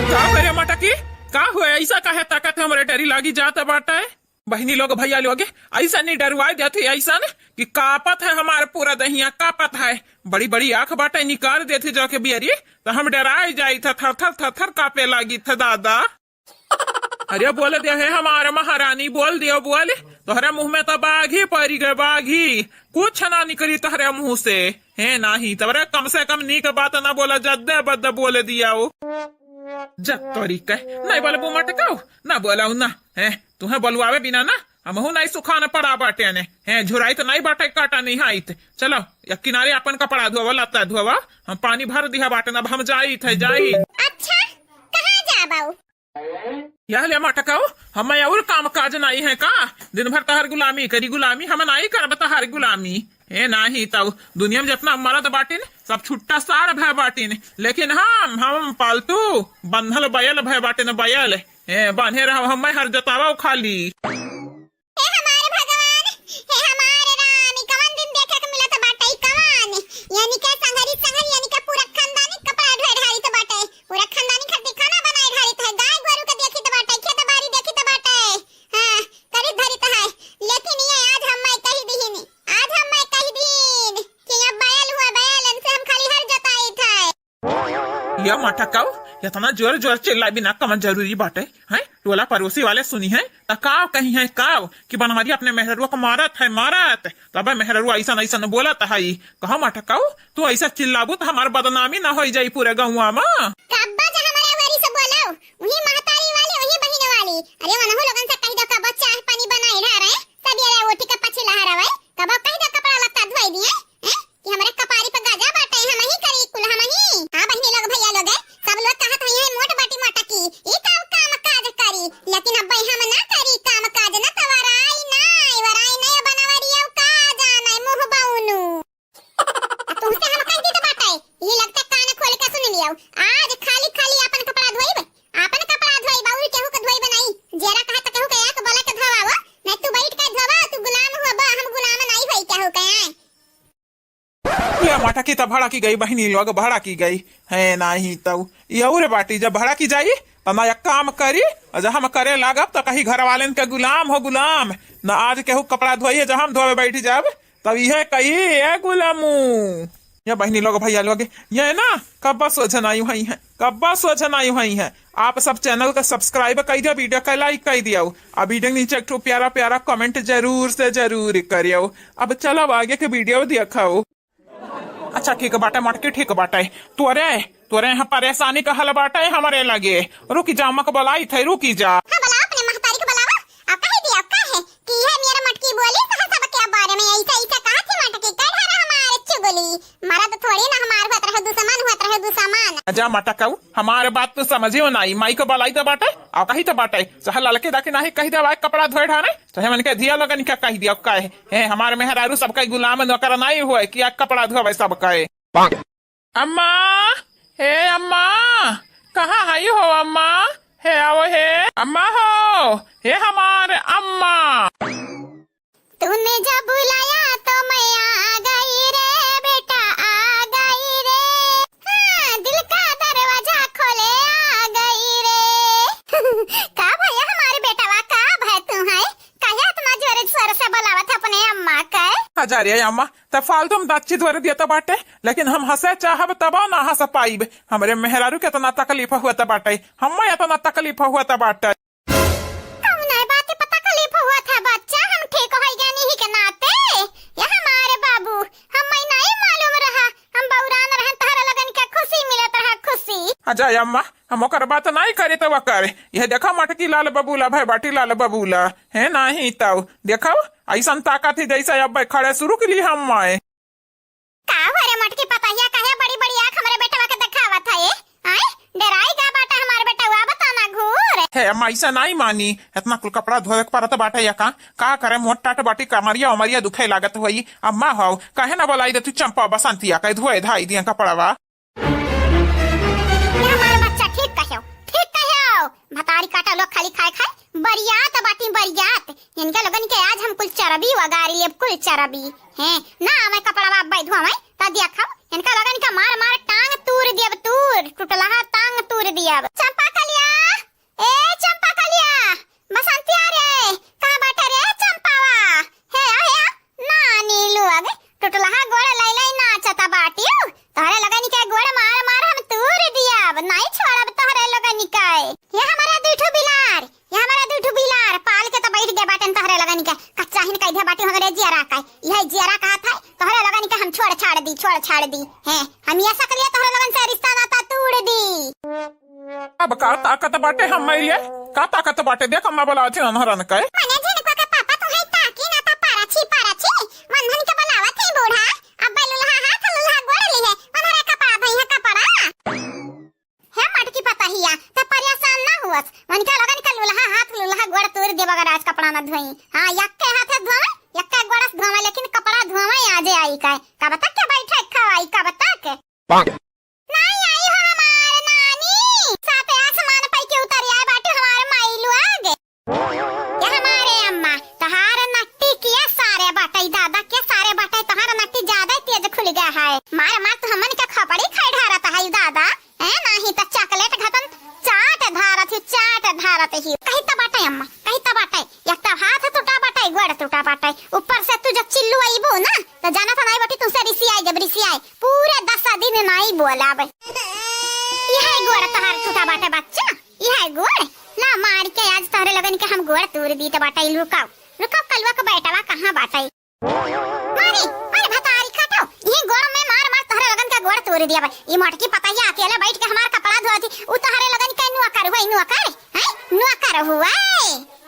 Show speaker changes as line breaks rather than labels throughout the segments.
का करे मटकी का हुआ ऐसा काहे ताकत हमारे डरी लागी जाता बाटा है। बहनी लोग भैया लोग ऐसा नहीं डरवा देते ऐसा न कि कापत है हमारे पूरा दहिया कापत है। बड़ी बड़ी आंख बाटे निकाल देते जाके बियरी तो हम डराए जाई था थर थर थर थर कापे लगी था दादा। अरे बोल दे है हमारे महारानी बोल दियो बोल तोहरे मुंह में तो बाघी पड़ी गए बाघी कुछ ना निकली तोहरे मुंह से है नाही तोरे कम से कम नीक बात ना बोला जद्दे बद्दे बोले दिया जब तरीका नहीं बोले बुमा टकाओ ना बोला ना है तुम्हें बलुआवे बिना ना हम नहीं सुखाना पड़ा बाटे ने है झुराई तो नहीं बाटे काटा नहीं हाइत चलो या किनारे अपन कपड़ा धोवा लता धोवा हम पानी भर दिया बाटे ना हम जाई थे जाई।
अच्छा कहाँ जा बाऊ
यह ले मटकाओ हमें और काम काज नहीं है का दिन भर तहर गुलामी करी गुलामी हम नहीं कर तहर गुलामी है नहीं तब दुनिया में जितना मरद बाटिन सब छुट्टा साड़ भय बाटिन लेकिन हम पालतू बंधल बयल भय बाटिन बयल बांधे रहो हम हर जतावा खाली।
हे हमारे भगवान हे हमारे राम कवन दिन देखे के मिला तो बाटे कवन यानी के संघरी यानी के पूरा खानदानी कपड़ा धोए ढारी तो बाटे पूरा खानदानी खट्टी खाना बनाए ढारी तो गाय गोरु के देखी तो बाटे खेत बाड़ी देखी तो बाटे हां करी धरी तो है लेकिन ये आज हम मैं कही दीनी आज हम मैं कही दीन कि ये बैल हुआ बैल इनसे हम खाली हर जताई थे।
ये मटकाओ इतना जोर जोर चिल्ला बिना कमन जरूरी बाटे है टोला पड़ोसी वाले सुनी है काव कहीं है काव कि बनवारी अपने मेहरुआ को मारत तब मेहरुआ ऐसा ऐसा न बोलत है कहा मटकाओ तू ऐसा चिल्लाबू तो हमार बदनामी ना हो जाई पूरे गाँव में
कब्बा जा हमारे वारी से बोलाओ वही महतारी वाली वही बहन वाली अरे वनहु लोगन से कह दो कब चाय पानी बनाई रहा रहे सब ये ओटी के पछे लहा रहे कब कह दो कपड़ा लत्ता धोई दिए कि हमारे कपारी पे गाजा बाटे हम ही करी कुल हम ही हां बहनी लोग भैया लोग सब लोग कहत है मोट बाटी मटकी ई काम काज करी लेकिन अब हम ना करी काम काज ना तवराई नहीं बनवरियो काज नहीं मुंह बाउनु तुमसे हम कह दी तो बाटे ये लगता कान खोल के सुन लियो आज खाली खाली अपन कपड़ा धोइब बाउर केहू के धोइब नहीं जेरा कहे त केहू के एक बोला के धोवाओ नहीं तू बैठ के धोवा तू गुलाम होबा हम गुलाम नहीं होई केहू के
ये माटा की तब भाड़ा की गई बहनी लोग भाड़ा की गई है नहीं तब ये और बाटी जब भाड़ा की जाई तो ना एक काम करी जब हम करे लागब तो कहीं घर वाले के गुलाम हो गुलाम न आज केहू कपड़ा धोइए जब हम धोवे बैठी जाब तब यह कही है गुलामू ये बहनी लोग भैया लोग ये ना कब्बा सोचनाई हुई है कब्बा सोचनाई हुई है आप सब चैनल का सब्सक्राइब कर दिया वीडियो का लाइक कर दिया अब वीडियो नीचे एक प्यारा प्यारा कमेंट जरूर से जरूर करियो। अब चलो आगे के वीडियो दिखाओ। अच्छा ठीक बाटे मटकी ठीक बाटे तोरे यहाँ परेशानी का हल बाटे हमारे लगे रुकी जा मक बोलाई थे रुकी जा
हां बुला अपने महतारी को बुलावा अब कह दिया कहे कि है मेरा मटकी बोली तो सब के बारे में ऐसा कहा थी मटकी कह रहा हमारे चुगली मारा तो थोड़ी ना हमार होत रहे दुश्मन
जा मटकाऊ हमारे बात तो समझियो नहीं माई को बोलाई तो बाटे आ कही तो बाटे चाहे लड़के दाके नहीं कही दे कपड़ा धोए ढाने चाहे मन के धिया लगन क्या कह दिया कहे है हमारे मेहरारू सबका गुलाम नौकर नहीं हुए कि कपड़ा धोवे सब कहे। अम्मा हे अम्मा कहाँ आई हो अम्मा हे आओ हे अम्मा हो हे हमारे अम्मा
तूने जब बुलाया तो मैं आ गई रे बेटा आ गई रे हाँ दिल का दरवाजा खोले आ गई रे का भैया हमारे बेटा वा का भाई तू है कहे इतना जोर स्वर से बुलावत अपने अम्मा का
हजार अम्मा तब फालतू में दाची द्वारा दिया बाटे लेकिन हम हंसे चाहब तब ना हंस पाइब हमारे मेहरारू के इतना तकलीफ हुआ बाटे हम इतना तकलीफ हुआ बाटे
बात पता तकलीफ हुआ था बच्चा हम ठीक हो गए नहीं के नाते ये हमारे बाबू हम नहीं मालूम रहा हम बौरान रहन तहरा लगन के खुशी मिलत रहा खुशी
हजार अम्मा हम ओकर बात नहीं करे तो कर यह देखा मटकी लाल बबूला भाई बाटी लाल बबूला है नहीं तब देखो ऐसा ताकत ही जैसा अब खड़े शुरू के लिए हम आए
का हरे मटकी पता है कहे बड़ी बड़ी आंख हमारे बेटवा के दिखावा था ये आए डराएगा बाटा हमारे बेटवा बताना घूर
है अम्मा ऐसा नहीं मानी इतना कुल कपड़ा धोए परत बाटे या का करे मोट टाट बाटी कमरिया उमरिया दुखे लागत हुई अम्मा हो कहे ना बोलाई दे तू चंपा बसंतिया कह धोए धाई दिया कपड़ावा
भतारी काटा लोग खाली खाए बरियात बाटी बरियात इनके लोगन के आज हम कुल चरबी वगारी लेब कुल चरबी हैं ना मैं कपड़ा बाप बैठ धोवे ता दिया खाओ इनका लोगन का मार मार टांग तूर दियब तूर टूटला टांग तूर दियब चंपा का दी है। हम ऐसा करिए तोहरे लगन से रिश्ता नाता तोड़ दी।
अब का ताकत बाटे हम मेरी का ताकत बाटे देख मैं बोला थी अनहरन के
मने झिनका के पापा तो है ताकी ना ता पाराची वंधन के बोलावा थे बूढ़ा। अब लुल्हा हाथ लुल्हा गोड़ ली है अनहरा कपड़ा भई है कपड़ा है मटकी पता हिया त परेशान ना हुअस। मन के लगन के लुल्हा हाथ लुल्हा गोड़ तोड़ देबा अगर आज कपड़ा ना धोई। हां यक्के हाथे धोवे यक्के गोड़स धोवे लेकिन कपड़ा धोवे आजे आई काय का बता के बैठे खवाई का बता के नहीं आई हो हमारे नानी साथे आसमान पे के उतर आए बाटे हमारे माइलू आगे ये हमारे अम्मा तहार नट्टी किया सारे बाटे दादा के सारे बाटे तहार नट्टी ज्यादा तेज खुल गया है। मार मार तो हमन के खपड़ी खाई ढारत है दादा है नहीं तो चॉकलेट खत्म चाट धारत ही कहीं तो बाटे अम्मा कहीं तो बाटे एक तो हाथ टूटा बाटे गोड़ टूटा बाटे ऊपर से तू जब चिल्लू आईबो ना तो जाना था नहीं बाटी तुमसे रिसी आई जब रिसी आई पूरे 10 दिन नहीं बोला बे यह गोड़ तहार टूटा बाटे बच्चा यह गोड़ ला मार के आज तोहरे लगन के हम गोड़ तोड़ दी तो बाटे रुकाओ कलवा का बैठावा कहां बाटे मारी अरे भतारी काटो ये गोड़ में मार मार तोहरे लगन का गोड़ तोड़ दिया बे। ये मटकी पता ही अकेले बैठ के हमार कपड़ा धोती उ तोहरे लगन के नुआ कर हुआ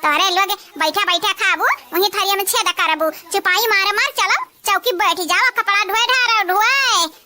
तोहरे लोग बैठा बैठा खाबू वही थरिया में छेद करबू चिपाई मारे मार चलो चौकी बैठ जाओ कपड़ा धोए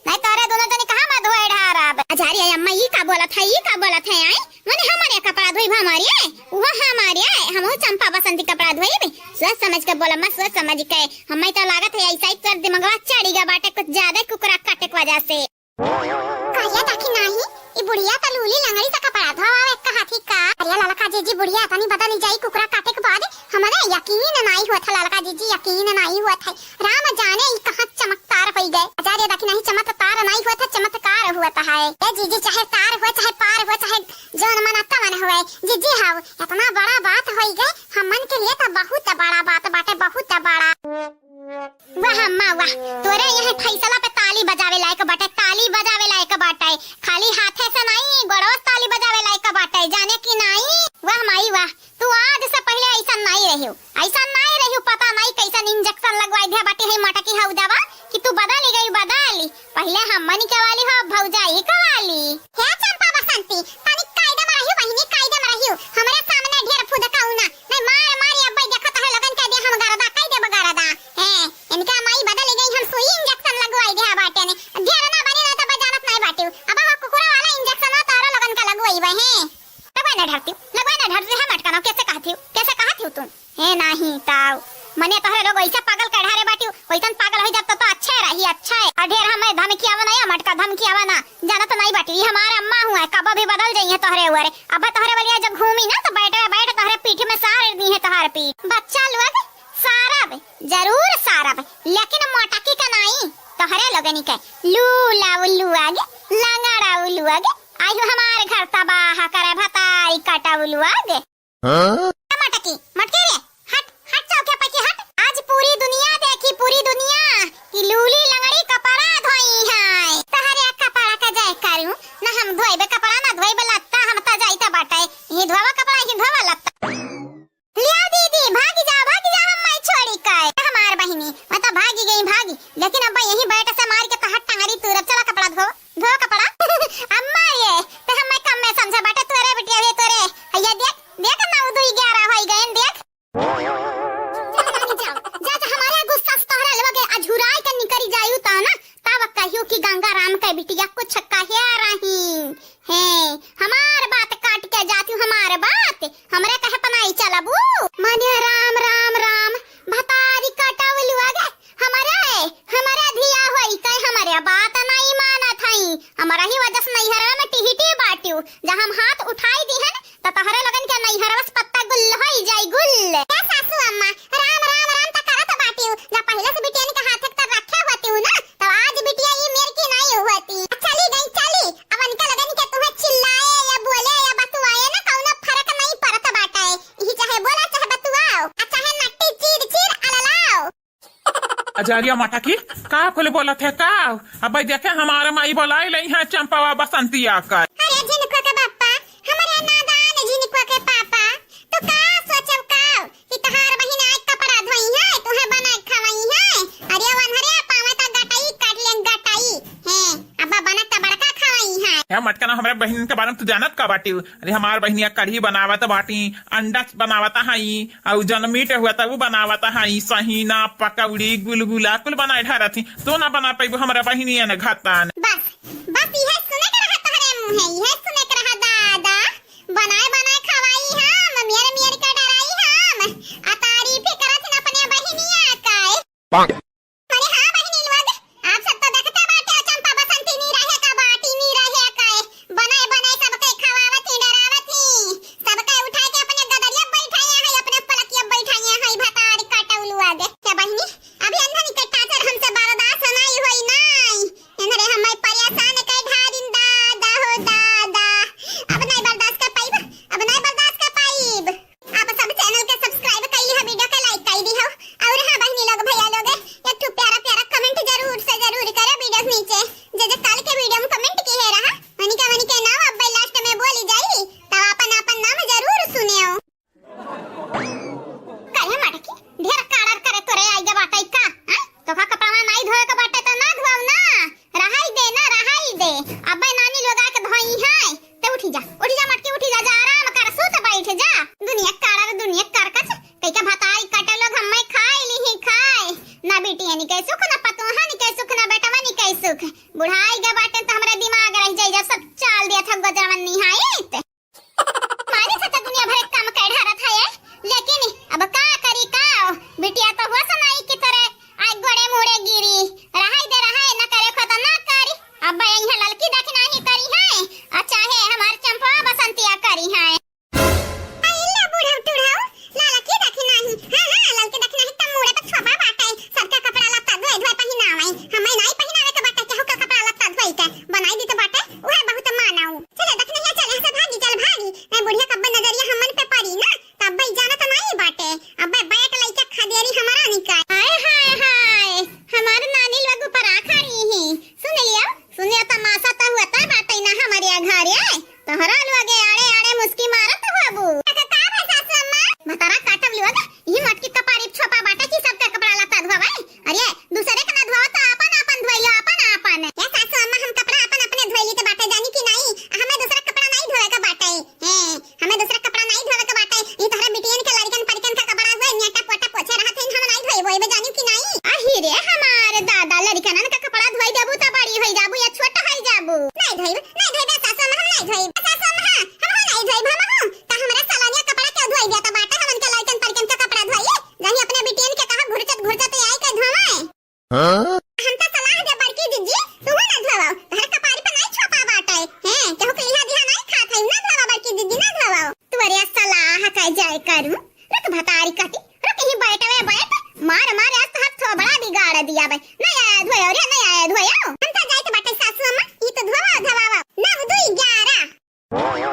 नहीं तोहरे दोनों जने कहां मैं धोए ढारब। अजारी अम्मा ई का बोलत है आई माने हमारे कपड़ा धोई हमारी है वो हमारी है हम चंपा बसंती कपड़ा धोई सोच समझ के बोला मैं सोच समझ के हमें तो लागत है ऐसा ही कर दिमागवा चढ़ीगा बाटे कुछ ज्यादा कुकरा काटे की वजह से कहिया ताकि नहीं ई बुढ़िया त लूली लंगड़ी सा कपड़ा धोवा एक हाथी का अरे ललका जीजी बुढ़िया तनी बदल जाई कुकरा काटे के बाद हमारे यकीन नहीं हुआ था ललका जीजी यकीन नहीं हुआ था राम जाने ई कहां चमत्कार हो गए। अजारे देखी नहीं चमत्कार नहीं हुआ था चमत्कार हुआ था है ए जीजी चाहे तार हुआ चाहे पार हुआ चाहे जोन मनता मन हुए जीजी हाउ इतना बड़ा बात हो गए हमन के लिए तो बहुत बड़ा बात बाटे बहुत बड़ा वाह अम्मा वाह तोरे यह फैसला पे ताली बजावे लायक बाटे ताली बजावे लायक बाटे खाली हाथे से नहीं गोड़ों ताली बजावे लायक बाटे जाने की नहीं। वाह माई वाह तू आज से पहले ऐसा नहीं रही पता नहीं कैसा इंजेक्शन लगवाई दिया बाटे है मटकी हाउ दवा कि तू बदली पहले हमन के वाली हो भौजाई के वाली है चंपा बसंती तनी कायदा में रहियो बहिनी कायदा में रहियो हमरे सामने ढेर फुदकाऊ ना नहीं मार मार अब्बा देखत है लगन के दे हम गरदा कायदे बगरदा है इनका माई बदल गई हम सुई इंजेक्शन लगवाई दिया बाटे ने ढेर ना बनी ना तो बजानत नहीं बाटे अब हा कुकुरा वाला इंजेक्शन तारा लगन का लगवाई वे है लगवाई ना ढरती है मटका कैसे कहती तुम है नहीं ताऊ मने तोहरे लोग ऐसा पागल कढ़ारे बाटी कोईतन पागल हो जात तो अच्छा रही अच्छा है और ढेर हमें धमकी आवा ना मटका धमकी आवा ना जाना तो नहीं बाटी ये हमारे अम्मा हुआ कब भी बदल जाइए तोहरे हुआ अब तोहरे वाली जब घूमी ना तो बैठ तोहरे पीठ में सार दी है तोहरे पीठ बच्चा लोग सारब जरूर सारब लेकिन मोटकी का नहीं तोहरे लोगनी के लूला उल्लू आगे लंगड़ा उल्लू आगे आयु हमारे घर तबाह करे भताई काटा उल्लू आगे मटकी मटकी रे हट चौके पे हट आज पूरी दुनिया देखी पूरी दुनिया कि लूली लंगड़ी कपड़ा धोई है तहरे कपड़ा का जाय करूं ना हम धोइबे कपड़ा ना धोइबे लत्ता हम त जाईता बाटे ही धोवा कपड़ा ही धोवा लत्ता लिया दीदी भागी जा हम मैं छोड़ी काय हमार बहिनी मैं तो भागी लेकिन अब यही बैठ से मार के तहट टंगरी तुरब चला कपड़ा धो कपड़ा अम्मा ये तो हम मैं कम में समझा बाटे तोरे बिटिया रे तोरे ये देख ना उधर 11 हो गए देख हमारे गुस्सा तोहरा लोगे अझुराई के निकरी जायू ता ना तब कहियो कि गंगा राम के बिटिया कुछ कहिया रही है हमार बात काट के जाती हमार बात हमरे कहे पनाई चलबू मने राम राम राम भतारी काटावलू आगे हमारे धिया होई कहे हमारे बात नहीं मानत हई हमारा ही वजह से नैहरा में टिहिटी बाटियो जब हम हाथ उठाई दी है तो तहरे लगन के नैहरा बस पत्ता गुल होई जाई गुल ए सासू अम्मा राम राम राम त करत बाटियो जब पहले से बिटिया के हाथ तक रखे होती ना तो आज बिटिया ये मेरे की नहीं होती चली अब इनका लगन के तुम्हें चिल्लाए या बोले या बतुआए ना कौनो फर्क नहीं पड़त बाटे यही चाहे बोला चाहे बतुआओ चाहे नट्टी चीर अललाओ
अजारिया माता की का कुल बोलत है का अब देखे हमारे माई बोलाई लई है चंपावा बसंती आकर
अरे जिनको के पापा हमारे नादान जिनको के पापा तो का सोचव का कि तहार बहिन आज कपड़ा धोई है तुहे बनाई खवाई है अरे वनहरे पावे तो गटाई काट लेन गटाई
है मटका ना हमारे बहन के बारे में तू जानत का बाटी। अरे हमार बहनिया कढ़ी बनावत बाटी, अंडा बनावत हई, और जन मीट हुआ था वो बनावत हई, सहीना पकौड़ी गुलगुला कुल बनाए ढारत थी। तो ना बना पाई हमारा बहनिया ने घातन।
बस बस यह सुने के रहा तहरे मुंह है, यह सुने के रहा दादा बनाए बनाए खवाई हम मेरे मेरे का डराई हम आ तारीफ करत न अपने बहनिया का। अरे हां बहनी लोग आप सब तो देखते बाटे चंपा बसंती नी रहे का बाटी नी रहे का बनाए बनाए सबके खवावत ही डरावत ही सबके उठा के अपने गदरिया बैठाया है, अपने पलकिया बैठाया है भतार काटौलुआ दे क्या बहनी अभी अंधा निकटा सर हमसे बर्दाश्त नहीं होई नहीं इनरे हमें परेशान कर ढारिन दादा हो दादा। अब नहीं बर्दाश्त कर पाइब, अब नहीं बर्दाश्त कर पाइब। आप सब चैनल के सब्सक्राइब कर ली है, वीडियो के लाइक कर दी हो, और हां बहनी लोग भैया लोग एक ठो प्यारा प्यारा कमेंट जरूर से जरूर करो वीडियो के नीचे। जे कल के वीडियो में कमेंट की है रहा मनी के नाम अब लास्ट में बोली जाई तब अपन अपन नाम जरूर सुनियो। कहे मटकी ढेर काड़र करे तोरे आई गे बाटई का तो का कपड़ा नहीं धोए के बाटे तो ना धोव ना रहाई दे अबे नानी लोग आके धोई है ते उठी जा मटकी उठी जा आराम कर सुत बैठ जा। दुनिया काड़र दुनिया करकच कई का भताई काटे लोग हम्मे खाई ली खाए ना बेटिया नी कैसे सुख ना पतोहा नी कैसे सुख ना बेटवा नी कैसे सुख बुढ़ाई गे बाटे तो हमरे दिमाग रह जाई जब सब चाल दिया था गजरवन नी हाई मारे से तो दुनिया भर काम कर ढारत है लेकिन अब का करी का बिटिया तो हो सनाई की तरह आज गोड़े मुड़े गिरी रहाई न करे खत ना करी अब यहां ललकी देख नहीं करी है अच्छा है हमार चंपा बसंतिया करी है आइला बूढ़ा टुढ़ाओ ललकी देख नहीं हां ललकी देख नहीं त मुड़े पे छोबा बाटे सबका कपड़ा लत्ता धोए पहिनावे हमें नहीं पहिनावे के बाटे केहू का कपड़ा लत्ता धोई के बनाई दी तो बाटे ओए बहुत मानाऊ चले देख नहीं चले से भागी मैं बुढ़िया कब नजरिया हमन पे पड़ी ना तब भाई जाना तो नहीं बाटे अबे बैठ लइका खदेरी हमारा निकाय हाय हमारे नानी लोग ऊपर आ खड़ी ही सुनिया तमाशा तो हुआ था बाटे ना हमारे घर आए तोहरा लोग आड़े मुस्की मारत बाबू का भाई सासू अम्मा बतारा काटब लोग ये मटकी कपारी छोपा बाटे की सबका कपड़ा लत्ता धोवाई अरे दूसरे का ना धोवा तो अपन धोइलो अपन या सासू अम्मा हम कपड़ा अपन अपने धोइली तो बाटे जानी कि नहीं हमें दूसरा कपड़ा नहीं धोए का बाटे हैं हमें दूसरा कपड़ा नहीं धोए का बाटे ये तोहरा बिटियन के लड़कन परिकन का कपड़ा धोए न्याटा पोटा पोछे रहत है हम नहीं धोए बोए जानी कि नहीं आही रे हमारे दादा लड़कन का कपड़ा धोई देबू त बड़ी होई जाबू या छोटा होई जाबू नहीं धोई सासू अम्मा हम नहीं धोई सासू अम्मा हम नहीं धोई हम त हमरा सालानिया कपड़ा क्यों धोई दिया त बाटे हमन के लड़कन परिकन का कपड़ा धोइए जानी अपने बिटियन के कहा घुरचत आई के धोवाए हां हम त सलाह दे बड़की दीदी तू ना धोवाओ तोहरा कपारी पे नहीं छोपा बाटे हैं केहू के लिहा दिहा नहीं खात है ना धोवा बड़की दीदी ना धोवाओ तू अरे सलाह का जाय करू रुक भतारी कटी रुक ही बैठ मार आज तो हाथ थोबड़ा बिगाड़ दिया भाई नहीं आया धोया हम त जाय त बाटे सासू अम्मा ई तो धोवा 9 2 11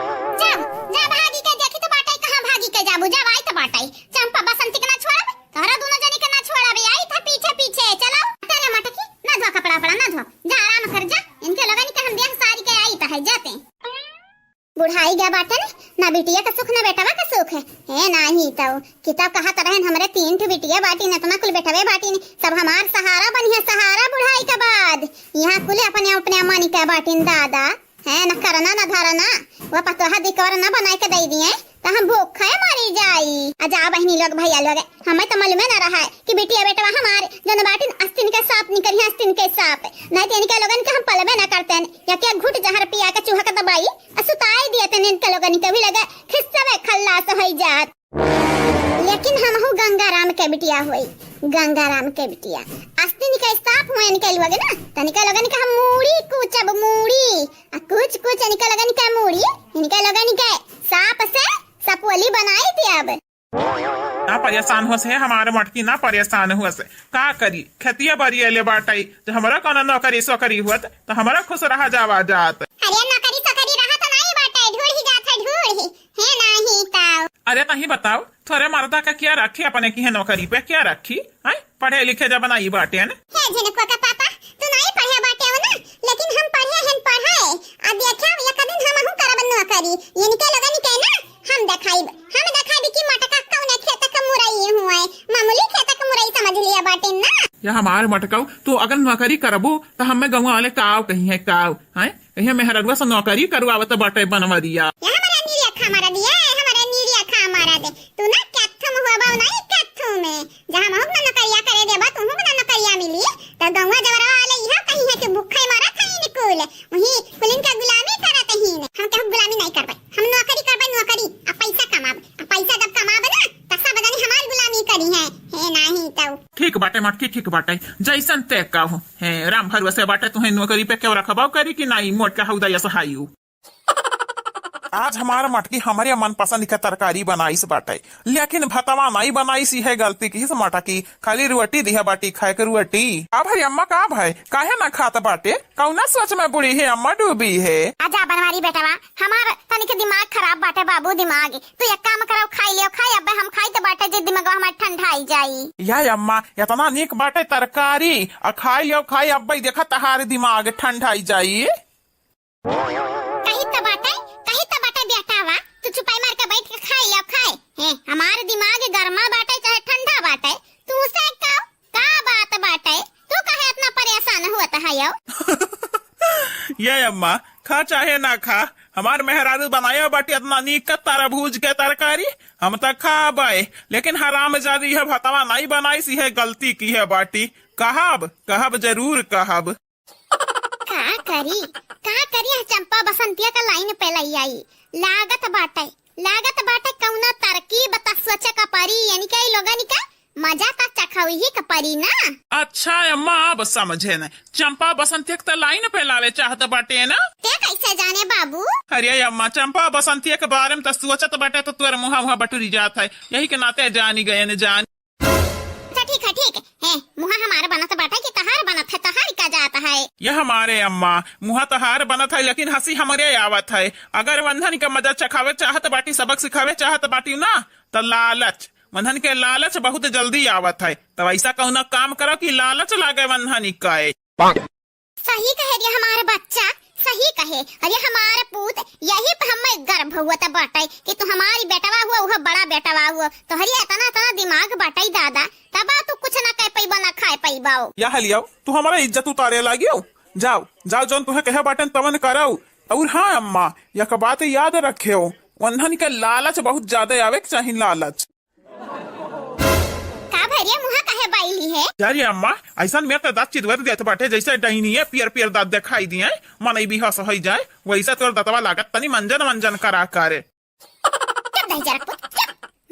जा भागी के देखी तो बाटे कहां भागी के जाबू जब आई तो बाटे चंपा बसंती के ना छोड़ब तोहरा दोनों जनी के ना छोड़ब आई था पीछे चलो तेरे मटकी ना धो कपड़ा ना धो जा आराम कर जा इनके लगन के हम देख सारी के आई त है जाते बुढ़ाई गया बाटे ना बिटिया का सुख ना बेटवा का सुख है नाही तो किताब कहा तरह हमरे 3 ठो बिटिया बाटी न तना कुल बेटवे बाटी सब हमार सहारा बनिया सहारा बुढ़ाई के बाद यहाँ कुल अपने मानी के बाटी दादा है न करना न धरना वो पतोहा दिकर न बनाए के दे दिए तो हम भूखे मरी जाई अजा बहनी लोग भैया लोग हमें तो मालूम न रहा है कि बिटिया बेटवा हमारे जन बाटी अस्तिन के सांप निकली अस्तिन के सांप नहीं तो इनके लोगन के हम पलबे न करते या क्या घुट जहर पिया के चूहा के दबाई असुताई दिए थे इनके लोगन के भी लगे खिस्सवे खल्लास हो जात लेकिन हम हो गंगाराम के बिटिया होई गंगाराम के बिटिया अस्तिन के सांप हुए इनके लोग ना तनिके लोगन के हम मूड़ी कुचब मूड़ी कुछ इनके लोगन के मूड़ी इनके लोगन के सांप से सपोली बनाई थी अब
ना परेशान हो से हमारे मटकी ना परेशान हुआ से का करी खतिया बरी ले बाटाई जो हमारा कोनो नौकरी सोकरी हुआ तो हमारा खुश रहा जावा जात
अरे नौकरी सोकरी रहा तो नहीं बाटाई ढूंढ ही जात है नहीं ताऊ
अरे नहीं बताओ थोड़े मर्दा का क्या रखी अपने की है नौकरी पे क्या रखी है पढ़े लिखे जब बनाई बाटे है
झिनकुआ का पापा तू नहीं पढ़े बाटे हो ना लेकिन हम पढ़े अब देखा ये कदिन हम हूं करब नौकरी इनके लगन के ना हम दिखाई कि मटका कौन खेत का मुरई हुआ है मामूली खेत का मुरई समझ लिया बाटे ना
या हमारे मटकाऊ तो अगर नौकरी करबो तो हमें गाँव वाले काव कही है काव है कहीं मेहरगुआ से नौकरी करवावत बाटे बनवरिया।
ये हमारा नीली अखा मारा दिया हमारा नीली अखा मारा दे तू ना कैथम हुआ बाव नहीं कैथम में जहां महक ना नौकरिया करे देबा तू ना नौकरिया मिली तो गौवा जवरा वाले यहां कहीं है कि भूखे मारा कहीं निकुल वही कुलिन का गुलामी करत ही ने हम के गुलामी नहीं करबे हम नौकरी करबे नौकरी आ पैसा कमाब आ पैसा जब कमाब ना तसा बदनी हमार गुलामी करी है नहीं तो
ठीक बाटे मटकी ठीक बाटे जैसन तय कहूँ है राम भरवसे बाटे तुम्हें नौकरी पे क्यों रखबाव करी कि नहीं मोट का हौदा सहायू। आज हमारा मटकी हमारे मनपसंद की तरकारी बनाईस बाटे लेकिन भतवा नहीं बनाईस है गलती की मटकी खाली रोटी दिया बाटी खाए के रोटी। का भाई अम्मा का भाई काहे ना खात बाटे कौना सोच में बुढ़ी है अम्मा डूबी है।
आजा बनवारी बेटवा हमार तनिक दिमाग खराब बाटे बाबू दिमाग तू एक काम करो खाई लियो खाई अब हम खाई तो बाटे जे दिमाग हमार ठंडाई जाई।
या अम्मा इतना नीक बाटे तरकारी और खाई लियो खाई अब देखा तहार दिमाग ठंडाई जाई।
कहीं तो बाटे बेटावा तू छुपाई मार के बैठ के खाई लियो खाए हैं हमार दिमाग गर्मा बाटे चाहे ठंडा बाटे तू से का बात बाटे तू काहे इतना परेशान हुआ है यो।
ये अम्मा खा चाहे ना खा हमार मेहरारू बनाया बाटी इतना नीक का तारा भूज के तरकारी हम तो खाबे लेकिन हराम जादी है भतवा नहीं बनाई सी है गलती की है बाटी कहब जरूर कहब।
का करी चंपा बसंतिया का लाइन पे लई आई लागत बाटे कौना तरकीब बता सोचे का परी यानी के लोगन का मजा का चखावी ही का परी ना।
अच्छा अम्मा अब समझे न चंपा बसंती के लाइन पे लावे चाहत बाटे ना
ते कैसे जाने बाबू।
अरे अम्मा चंपा बसंती के बारे में तो सोचत बाटे तो तुअर मुहा बटुरी जात है यही के नाते जानी गए न जान।
ठीक है मुहा हमारा बनत बाटे कि तहार बनत है तहार का जाता है।
यह हमारे अम्मा मुहा तहार बनत है लेकिन हंसी हमारे आवत है अगर वंधन का मजा चखावे चाहत बाटी सबक सिखावे चाहत बाटी ना तो लालच वंधन के लालच बहुत जल्दी आवत है तब ऐसा कहना काम करो कि लालच लागे वंधन का।
सही कहे दिया हमारे बच्चा सही कहे अरे हमारे पूत यही पे हमें गर्भ हुआ था बाटे कि तू हमारी बेटवा हुआ वह बड़ा बेटवा हुआ तो हरिया इतना दिमाग बाटे दादा तब तू कुछ ना कह पैबा ना खाए पैबाओ।
या हलियाओ तू हमारा इज्जत उतारे लागियो जाओ जौन तुहे कहे बाटन तवन कराओ। और हाँ अम्मा यह बात याद रखे वंधन के लालच बहुत ज्यादा आवे चाहिए लालच।
भरिया मुहा काहे बाईली है
यार अम्मा ऐसा मेरे तो दांत चिदवर देत बाटे जैसे डहीनी है पियर दांत दिखाई दिए मन भी हंस हो जाए वैसा तोर दतवा लागत तनी मंजन करा करे।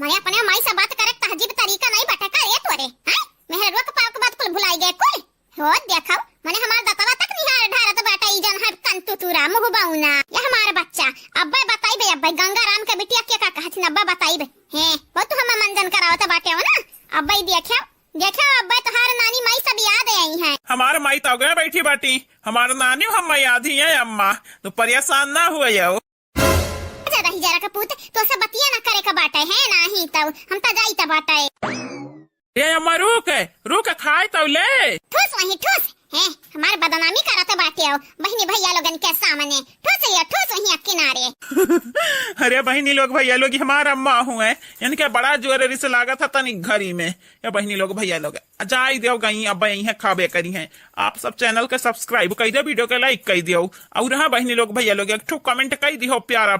मैं अपने माई से बात करे तहजीब तरीका नहीं बाटे का ये तोरे हैं मेहरवा के पाव के बात कुल भुलाई गए कुल हो देखो मने हमार दतवा तक निहार ढारत बाटे ई जन हर कंतु तुरा मुह बाउना ये हमारे बच्चा अब्बे बताइबे अब्बे गंगाराम के बिटिया के का कहत न अब्बा बताइबे हैं वो तू हम मंजन करावत बाटे हो ना अब्बे देखो अब्बे तोहार नानी माई सब याद आई हैं।
हमारे माई तो गए बैठी बाटी हमारे नानी हम याद ही है अम्मा तो परेशान ना हुए यो।
रही जरा का पुत तो सब बतिया ना करे का बाटे है नहीं तब हम तो जाई त बाटे
ये अम्मा रुक खाए तो ले
ठूस है हमारे बदनामी करत बाटे हो बहनी भैया लोगन के सामने ठूस वही किनारे।
अरे बहनी लोग भैया लोग हमारा अम्मा हुए इनके बड़ा जोर से लागत था तनी घरी में या बहनी लोग भैया लोग जाई दियो गई अब यही है खाबे करी है आप सब चैनल के सब्सक्राइब कर दियो वीडियो के लाइक कर दियो और हाँ बहनी लोग भैया लोग एक ठो कमेंट कर दियो प्यारा।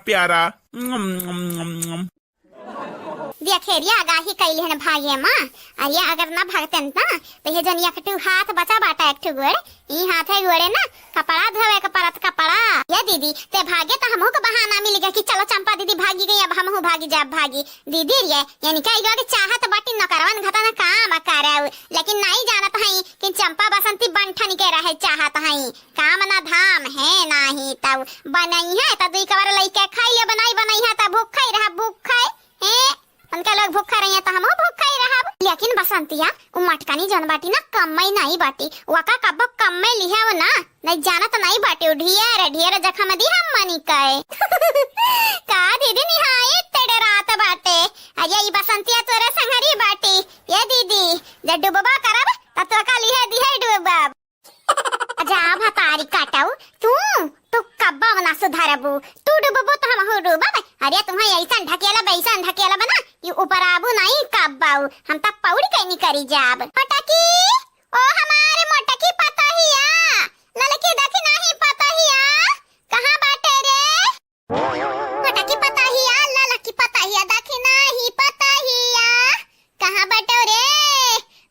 देखिए आगाही कैली है भाई माँ अरे अगर ना भागते ना तो ये जन एक हाथ बचा बाटा एक गोड़ ई हाथ है गोड़े ना कपड़ा धोवे के परत कपड़ा ये दीदी ते भागे तो हमहू को बहाना मिल गया कि चलो चंपा दीदी भागी गई अब हमहू भागी जाब भागी दीदी ये यानी कई लोग चाहत बाटी न करवन घटा ना काम करे लेकिन नहीं जानत है कि चंपा बसंती बंठन के रहे चाहत है काम ना धाम है नहीं तब बनई है तब दुई कवर लइके खाई बनाई है तब भूख है उनका लोग भूखा रही है तो हम भूखा ही रहा लेकिन बसंतिया वो मटकानी जन बाटी ना कम्मई नहीं बाटी वका कब कम्मई लिया वो ना नहीं जाना तो नहीं बाटी ढेर जखम दी हम मनी कहे का दीदी निहाई तेरे रात बाटे अरे ये बसंतिया तोरे संगरी बाटी ये दीदी जब डुबबा करब तब तो का लिहे दी है डुबब जा भतारी काटाऊ तू कब्बा बना सुधारबू तू डुबबू तो हम हो डुबब अरे तुम्हें ऐसा ढकेला बना कि ऊपर आबू नहीं कब्बाऊ हम तक पौड़ी कहीं करी जाब ओ हमारे मोटा की पतहिया, ललकी देखी नहीं पतहिया, कहाँ बाटे रे? मोटा की पतहिया, ललकी पतहिया देखी नहीं पतहिया, कहाँ बाटे रे?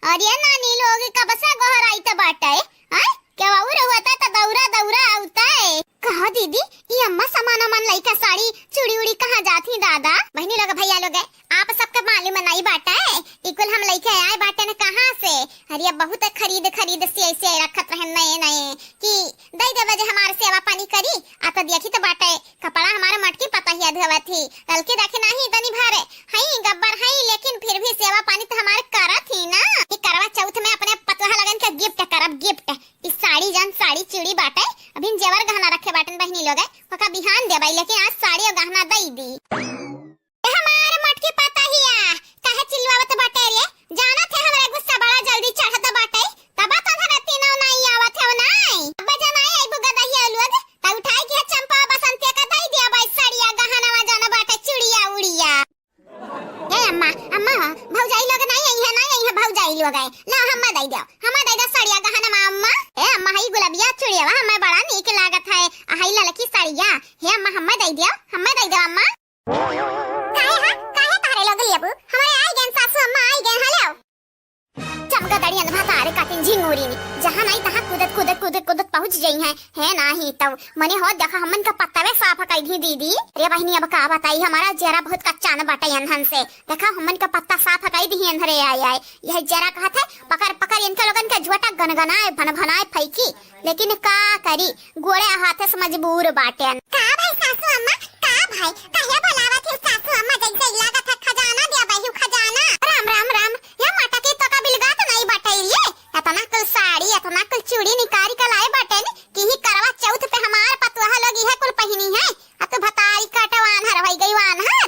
अरे नानी लोग कब से गोहर आई तो बाटे, हैं? क्या और होता तो दौरा दौरा आवता है। कहा दीदी, ये अम्मा सामान मन लइका साड़ी चूड़ी उड़ी कहाँ जाती दादा? बहनी लोग भैया लोग आप सबका मालूम नहीं बाटा है, इकुल हम लइके आए बाटे न कहाँ से? अरे बहुत खरीद खरीद से ऐसे रखत रहे नए नए कि दई दे बजे हमारे सेवा पानी करी आता देखी तो बाटे कपड़ा हमारे मटकी पतहिया धोवा थी, ललकी देखे नहीं तनी भरे हई गब्बर हई, लेकिन फिर भी सेवा पानी तो हमारे करा थी ना। ये करवा चौथ में अपने पतवा लगन का गिफ्ट करब गिफ्ट, इस साड़ी जान साड़ी चूड़ी बाटे, अभी जेवर गहना रखे बाटन बहनी लोग ओका बिहान देबाई, लेकिन आज साड़ी और गहना दई दी। हमारे मटकी पतहिया काहे चिल्लावत बाटे रे? जाना थे हमरा गुस्सा बड़ा जल्दी चढ़त बाटे, तब तो धरे तीनों नहीं आवत है नहीं। अब जनाई आई बुगा दहिया लोग त उठाई के चंपा बसंती का दई दिया भाई साड़िया गहना जाना बाटे चूड़िया उड़िया। ए अम्मा अम्मा भौजाई लोग नहीं आई है भौजाई लोग आए ला हम्मा दई दो साड़िया गहना अम्मा। ए अम्मा हई गुलाबिया चूड़िया हमें बड़ा नीक लागत है, हई ललकी साड़िया हे अम्मा हम्मा दई दो अम्मा। काहे तारे लोग लेबू हमारे आई गन सासू अम्मा आई गन हलो चमका दड़ी अंधा तारे कातिन झिंगूरी नी जहां नहीं तहां कूदत पहुंच गई है नाही तब मने हो देखा हमन का पत्तावे साफ कई दी दीदी। रे बहनी अब का बताई हमारा जरा बहुत कच्चा न बाटा अंधन से, देखा हमन का पत्ता साफ कई दी अंधरे आए यह जरा कहत है पकड़ इनके लोगन का झुटा गनगनाए भनभनाए फैकी, लेकिन का करी गोड़े हाथे से मजबूर बाटेन। का भाई सासू अम्मा का भाई कहिया बोलावत है सासू अम्मा जैसे लागत है खजाना दे बहू खजाना। राम राम राम या माता की तो का बिलगा तो नहीं बटाइए, इतना कुल साड़ी इतना कुल चूड़ी निकाल के लाए बटन कि ही करवा चौथ पे हमार पतवा लोग यह कुल पहनी है, अब तो भताई कटवान हर भई गई वान हर।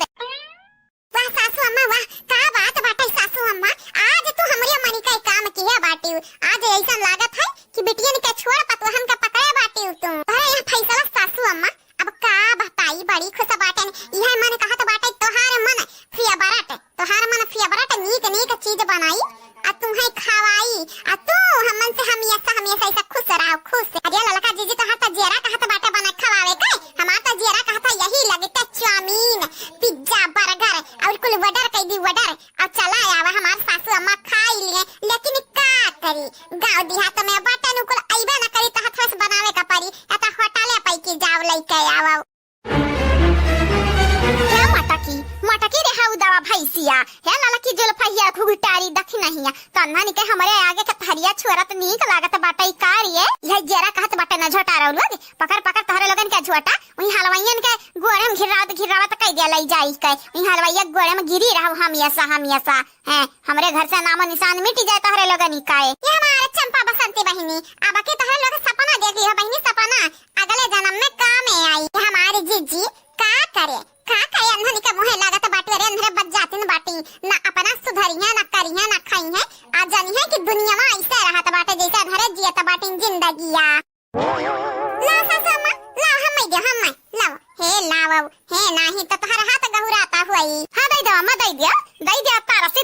वाह सासू अम्मा वाह का बात बाटे सासू अम्मा, आज तू हमरे मनी का काम किया बाटी, आज ऐसा लागत है कि बिटियन के छोड़ पतवा हम का पकड़े बाटी तुम। अरे यह फैसला सासू अम्मा अब का बताई बड़ी खुश बाटन, यह मन कहा तो बाटे तोहार मन फेवरेट नीक चीज बनाई आ तुम्हें खवाई आ तू हमन से हमेशा ऐसा खुश रहो खुश। अरे ललका जीजी तो हाथ जेरा कहत बाटे बना खवावे के, हमार तो जेरा कहत यही लगता चाउमीन पिज्जा बर्गर और कुल वडर कई दी वडर अब चला आवा हमार सासू अम्मा खाई लिए, लेकिन का करी गांव देहात में बाटन कुल आइबे न करी तो हाथ से बनावे का पड़ी आता होटले पई की जाव लइके आवा। मटकी रे हाउ दवा भैसिया हे ललकी जोल फहिया घुघटारी दखी नहीं तन्ना निके हमरे आगे के थरिया छोरत नीक लागत बाटे कारिए यह जरा कहत बाटे न झोटारा लोग पकड़ तहरे लोगन के झोटा वही हलवाइयन के गोरे में घिरावत कई दे लई जाई के वही हलवाइया गोरे में गिरी रहू हम ऐसा है हमरे घर से नामो निशान मिट जाए तहरे लोगन काए। ये हमारे चंपा बसंती बहिनी अब के तहरे लोग सपना देख लियो बहिनी, सपना अगले जन्म में काम में आई। हमारे जीजी का करे अंधनी के मुहे लागत बाटी रे अंधरे बच जातिन बाटी ना अपना सुधरिया ना करिया ना खाई है आ जानी है कि दुनिया में ऐसे रहत बाटे जैसे धरे जियत बाटी जिंदगिया। ला सासमा ला हम लाओ हे लाओ हे नाही त तहरा हाथ गहुराता हुई हां दई दो अम्मा दई दिया तरसी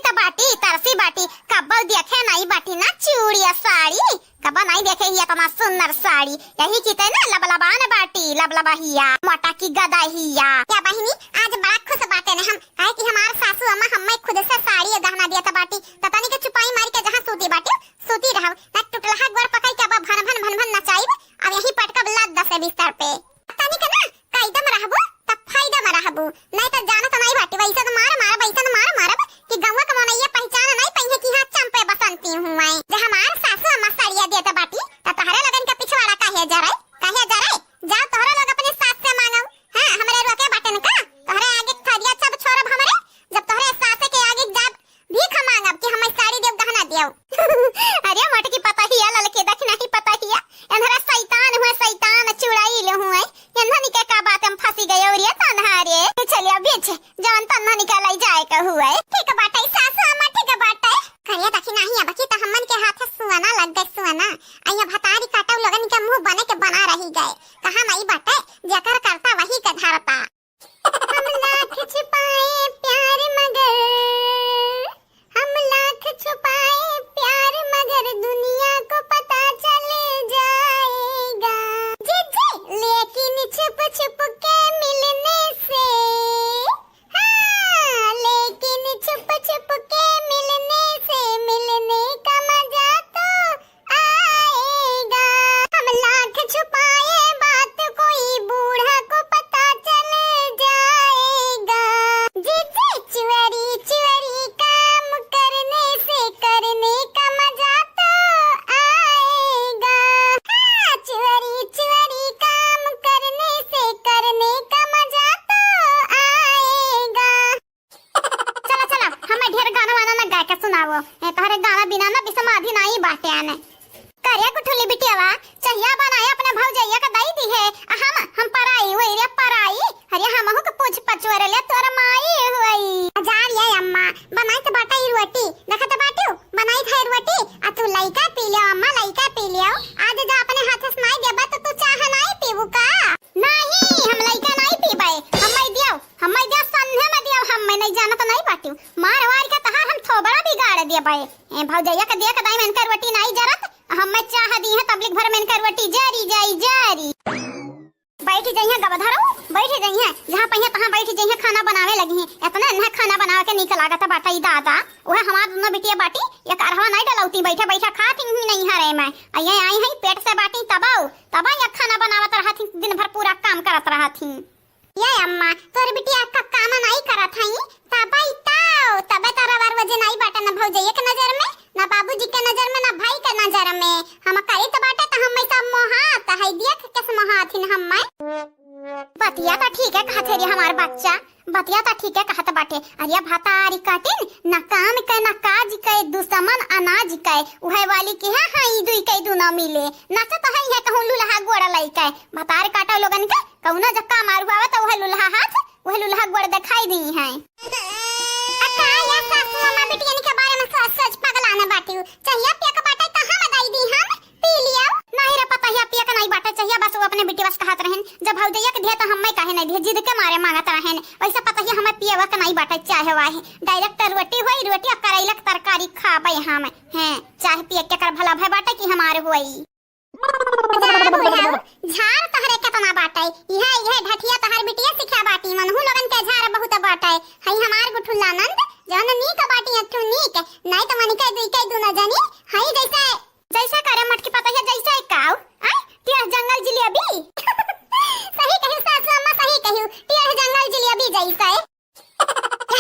बाटी कब्बल देखे नहीं बाटी ना चूड़िया साड़ी कब्बा नहीं देखे ही इतना सुंदर साड़ी यही की ते ना लबलबान बाटी लबलबाहिया मोटा की गदाहिया। क्या बहिनी आज बड़ा खुश बाटे ने हम काहे कि हमार सासू अम्मा हम्मे खुद से साड़ी और गहना दिया त बाटी ततानी के छुपाई मार के जहां सूती बाटी सूती रहव ना टुटलहा गोर पकड़ के अब भन भन नचाई अब यही पटका लद दसे बिस्तर पे ततानी के ना कायदा में रहबो त फायदा में रहबो नहीं त जाना त नहीं बाटी वैसे तो मार कि गंवा का मनैया पहचान नहीं पइहे कि हां चंपे बसंती हूं मैं जे हमार सासू अम्मा साड़िया देता बाटी त तहरे लगन का पिछवाड़ा काहे जरे जा तोहरे लोग अपने सास से मांगो हां हमरे रोके बाटन का तोहरे आगे थरिया सब छोड़ब हमरे जब तोहरे सास के आगे जाब भीख मांगब कि हम साड़ी देव गहना देव। अरे मटकी पता ही ललके देख नहीं पता ही अंधरा शैतान चुड़ाई ले हुए अंधनी के का बात हम फंसी गए और ये तन्हारे चलिए बेच जवन तन्हा निकालाई जाए का हुआ ठीक बात है सासू अम्मा ठीक बात है करिया देखी नहीं अब की त हमन के हाथ सुवाना लग गए सुवाना आया भतारी काटव लगन के मुंह बने के बना रही गए कहां नहीं बाटे जकर करता वही का धारता। हम लाख छुपाए प्यार मगर दुनिया चोरले तोर माई हुई हजार ये अम्मा बनाई तो बाटा ही रोटी देखा तो बाटू बनाई था रोटी आ तू लइका पी लियो अम्मा लइका पी लियो आज जा अपने हाथ से नहीं देबा तो तू चाह नहीं पीबू का नहीं हम लइका नहीं पीबे हम दियो संधे में दियो हम नहीं जाना तो नहीं बाटू मारवाड़ का तहार हम थोबड़ा बिगाड़ दिया भाई ए भौजैया के दिया कदाई में रोटी नहीं जरत हम चाह दी है तबलीग भर में रोटी जारी जारी बैठी जइया गबधरो बैठी जइया जहां पहिया तहां बैठी जइया खाना बनावे लगी है इतना इन्हा खाना बनावे के निक लागत बाटा ई दादा ओहे हमार दोनों बिटिया बाटी ये करवा नहीं डलौती बैठे बैठा खाती ही नहीं हरे मैं आई है पेट से बाटी तबा ये खाना बनावत रहती दिन भर पूरा काम करत रहती ये अम्मा तोर बिटिया का काम नहीं करत हई तबे तारा बार वजे नहीं बाटा ना भौजैया के नजर में ना बाबूजी के नजर में ना भाई के नजर में हम करी तो बाटा तो हम सब मोहात है देख किस मोहाथिन हम बतिया तो ठीक है कहते रे हमार बच्चा बतिया तो ठीक है कहत बाटे अरिया भातारी काटिन ना काम के ना काज के दुश्मन अनाज के उहे वाली की है हां दुई के दुना मिले ना तो है कहूं लुलहा गोड़ा लई के भातार काटा लोगन के कौना जक्का मारू आवे तो उहे लुलहा हाथ उहे लुलहा गोड़ दिखाई दी है अका या सासू मामा बिटिया के बारे में सोच पगलाना बाटी चाहिए पिया का बाटा कहां बताई दी हम पी लिया नहीं रे पता है पिया का नहीं बाटा चाहिए बस वो अपने बिटी बस कहत रहन जब भौजैया के दिया तो हम काहे नहीं दिया जिद के मारे मांगत रहन वैसा पता है हमें पिया का नहीं बाटा चाहे वाहे डायरेक्ट रोटी होई रोटी और करैलक तरकारी खाबे हम हैं चाहे पिया के कर भला भय बाटा की हमारे होई झार तहरे केतना बाटाई यह ढठिया तहर बिटिया सिखा बाटी मनहु लोगन के झार बहुत बाटाई हई हमार गुठुल्ला नंद जौन नीक बाटी अथु नीक नहीं तो मनिका दुई के दुना जानी हई जैसा करे मटकी पता है जैसा काऊ आई टिया जंगल जिलेबी सही कहू सासू अम्मा सही कहू टिया जंगल जिलेबी जैसा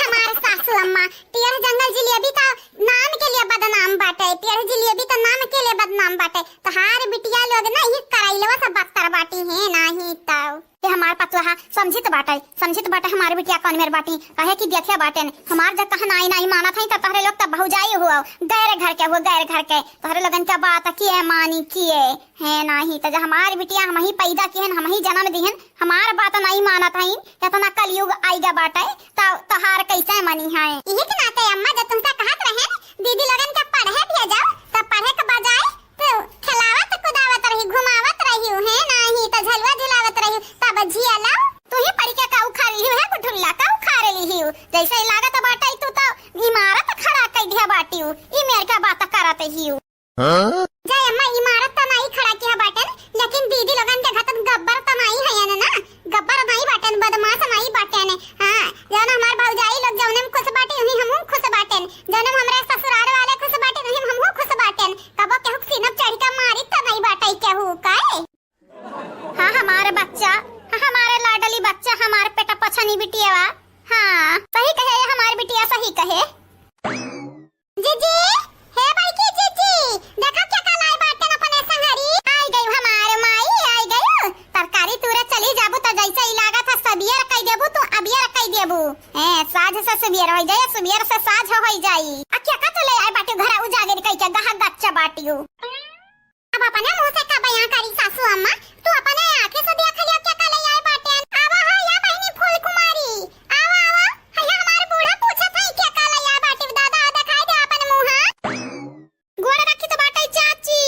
हमार सासू अम्मा टिया जंगल जिलेबी का नाम के लिए बदनाम बाटे टिया जिलेबी तो नाम के लिए बदनाम बाटे तहार बिटिया लोग ना ये करैलवा सब बस्तर बाटी है नाही ताऊ ते हमार पतुहा समझित बाटे हमारे बिटिया कौन मेर बाटी कहे कि देखिया बाटेन हमार जब कहा नहीं माना था तो तहरे लोग तब भौजाई हुआ गैर घर के तहरे लगन का बात किए मानी किए है नहीं तो हमारी बिटिया हम ही पैदा किहन हम ही जन्म दिहन हमार बात नहीं माना था इतना कलयुग आईगा बाटे तहार कैसे मनी है यही के नाते अम्मा जब तुमसे कहत रहे दीदी लगन के पढ़े भी जाओ तब पढ़े के बजाय तो खिलावत कुदावत रही घुमावत रही है नहीं तो झलवा झुलावत रही तब झिया लाओ तू ही पढ़ के का उखाड़ ली है गुठुल्ला का उखाड़ ली ही जैसे लागत बाटा तू तो इमारत खड़ा कर दिया बाटी ई मेर का बात करत ही जय अम्मा इमारत तो नहीं खड़ा किया बाटन लेकिन दीदी लगन के घतन गब्बर तो नहीं है ना गब्बर नहीं बाटन बदमाश नहीं बाटन हां जौन हमार भौजाई लोग जौन हम खुश बाटे उही हमहु खुश बाटन जौन हमरे ससुराल वाले खुश बाटे उही हमहु खुश बाटन कबो केहू सीनप चढ़ के मारी तो नहीं बाटई केहू काए हां हमारे बच्चा हमारे लाडली बच्चा हमारे पेटा पछनी बिटिया हां सही कहे हमारी बिटिया सही कहे जीजी हे भाई की जीजी देखो क्या कलाई बाटन अपने संगरी आई गई हमारे माई आई गई तरकारी तुरे चली जाबू तो जैसे इलागा था सबियर कई देबू तू अबियर कई देबू साझ से सबियर हो जाए सबियर से साझ हो जाई आ क्या का तो ले आई बाटी घर उजागर कई के गहा गच्चा बाटियो अब अपने मुंह से का बयां करी सासू अम्मा तू अपने आंखें से देख लियो क्या का ले आई बाटन आवा हां या बहनी फूल कुमारी आवा हैया हमारे बूढ़ा पूछत है क्या का ले आई बाटी दादा दिखाई दे अपन मुंह गोड़ रखी तो बाटे चाची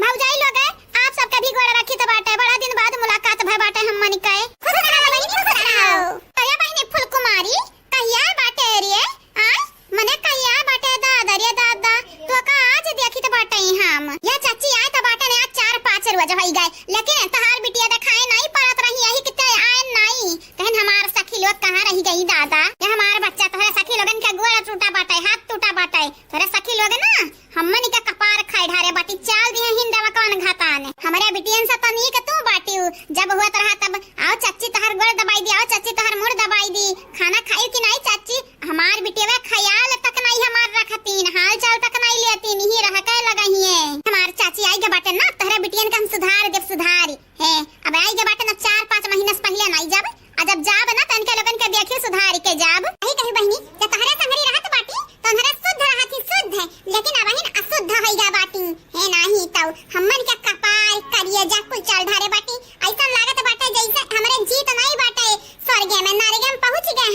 भौजाई लोग है आप सब कभी गोड़ रखी तो बाटे बड़ा दिन बाद मुलाकात भय बाटे हम मनी कहे खुश रहो बहनी खुश रहो तया बहनी फूल कुमारी कहिया बाटे रे आ मने कहिया बाटे दादा रे दादा तो का आज देखी तो बाटे हम या चाची आए तो बाटे ने 4-5 रोज होई गए लेकिन तहार बिटिया दिखाई नहीं पड़त रही यही किते आए नहीं कहन हमार सखी लोग कहां रही गई दादा ये हमार बच्चा तोरे सखी लोगन के गोड़ टूटा बाटे हाथ टूटा बाटे तोरे सखी लोग ना हमनी के कपार खाई ढारे बाटी चाल दिए हिंदवा कौन घातान हमारे बिटियन से तो नी के तू बाटी जब हुआ तरह तब आओ चाची तहर गोड़ दबाई दी आओ चाची तहर मुड़ दबाई दी खाना खाई कि नहीं चाची हमार बिटिया ख्याल तक नहीं हमार रखतीन हाल चाल तक नहीं लेतीन ही रह के लगाइए हमार चाची आई के बाटे ना तहरे बिटियन के हम सुधारी है अब आई के बाटे ना 4-5 महीना से पहले नहीं जब जब जाब ना तन के लोगन के देखियो सुधार के जाब आई कही बहनी जे तहरे संगरी रहत बाटी तहरे शुद्ध रहती शुद्ध है लेकिन अब बहन अशुद्ध होइगा बाटी है नाही तो हमन के कपार करिए जा कुल चल धारे बाटी ऐसा लागत बाटे जैसे हमरे जीत नहीं बाटे स्वर्ग में नरक में पहुंच गए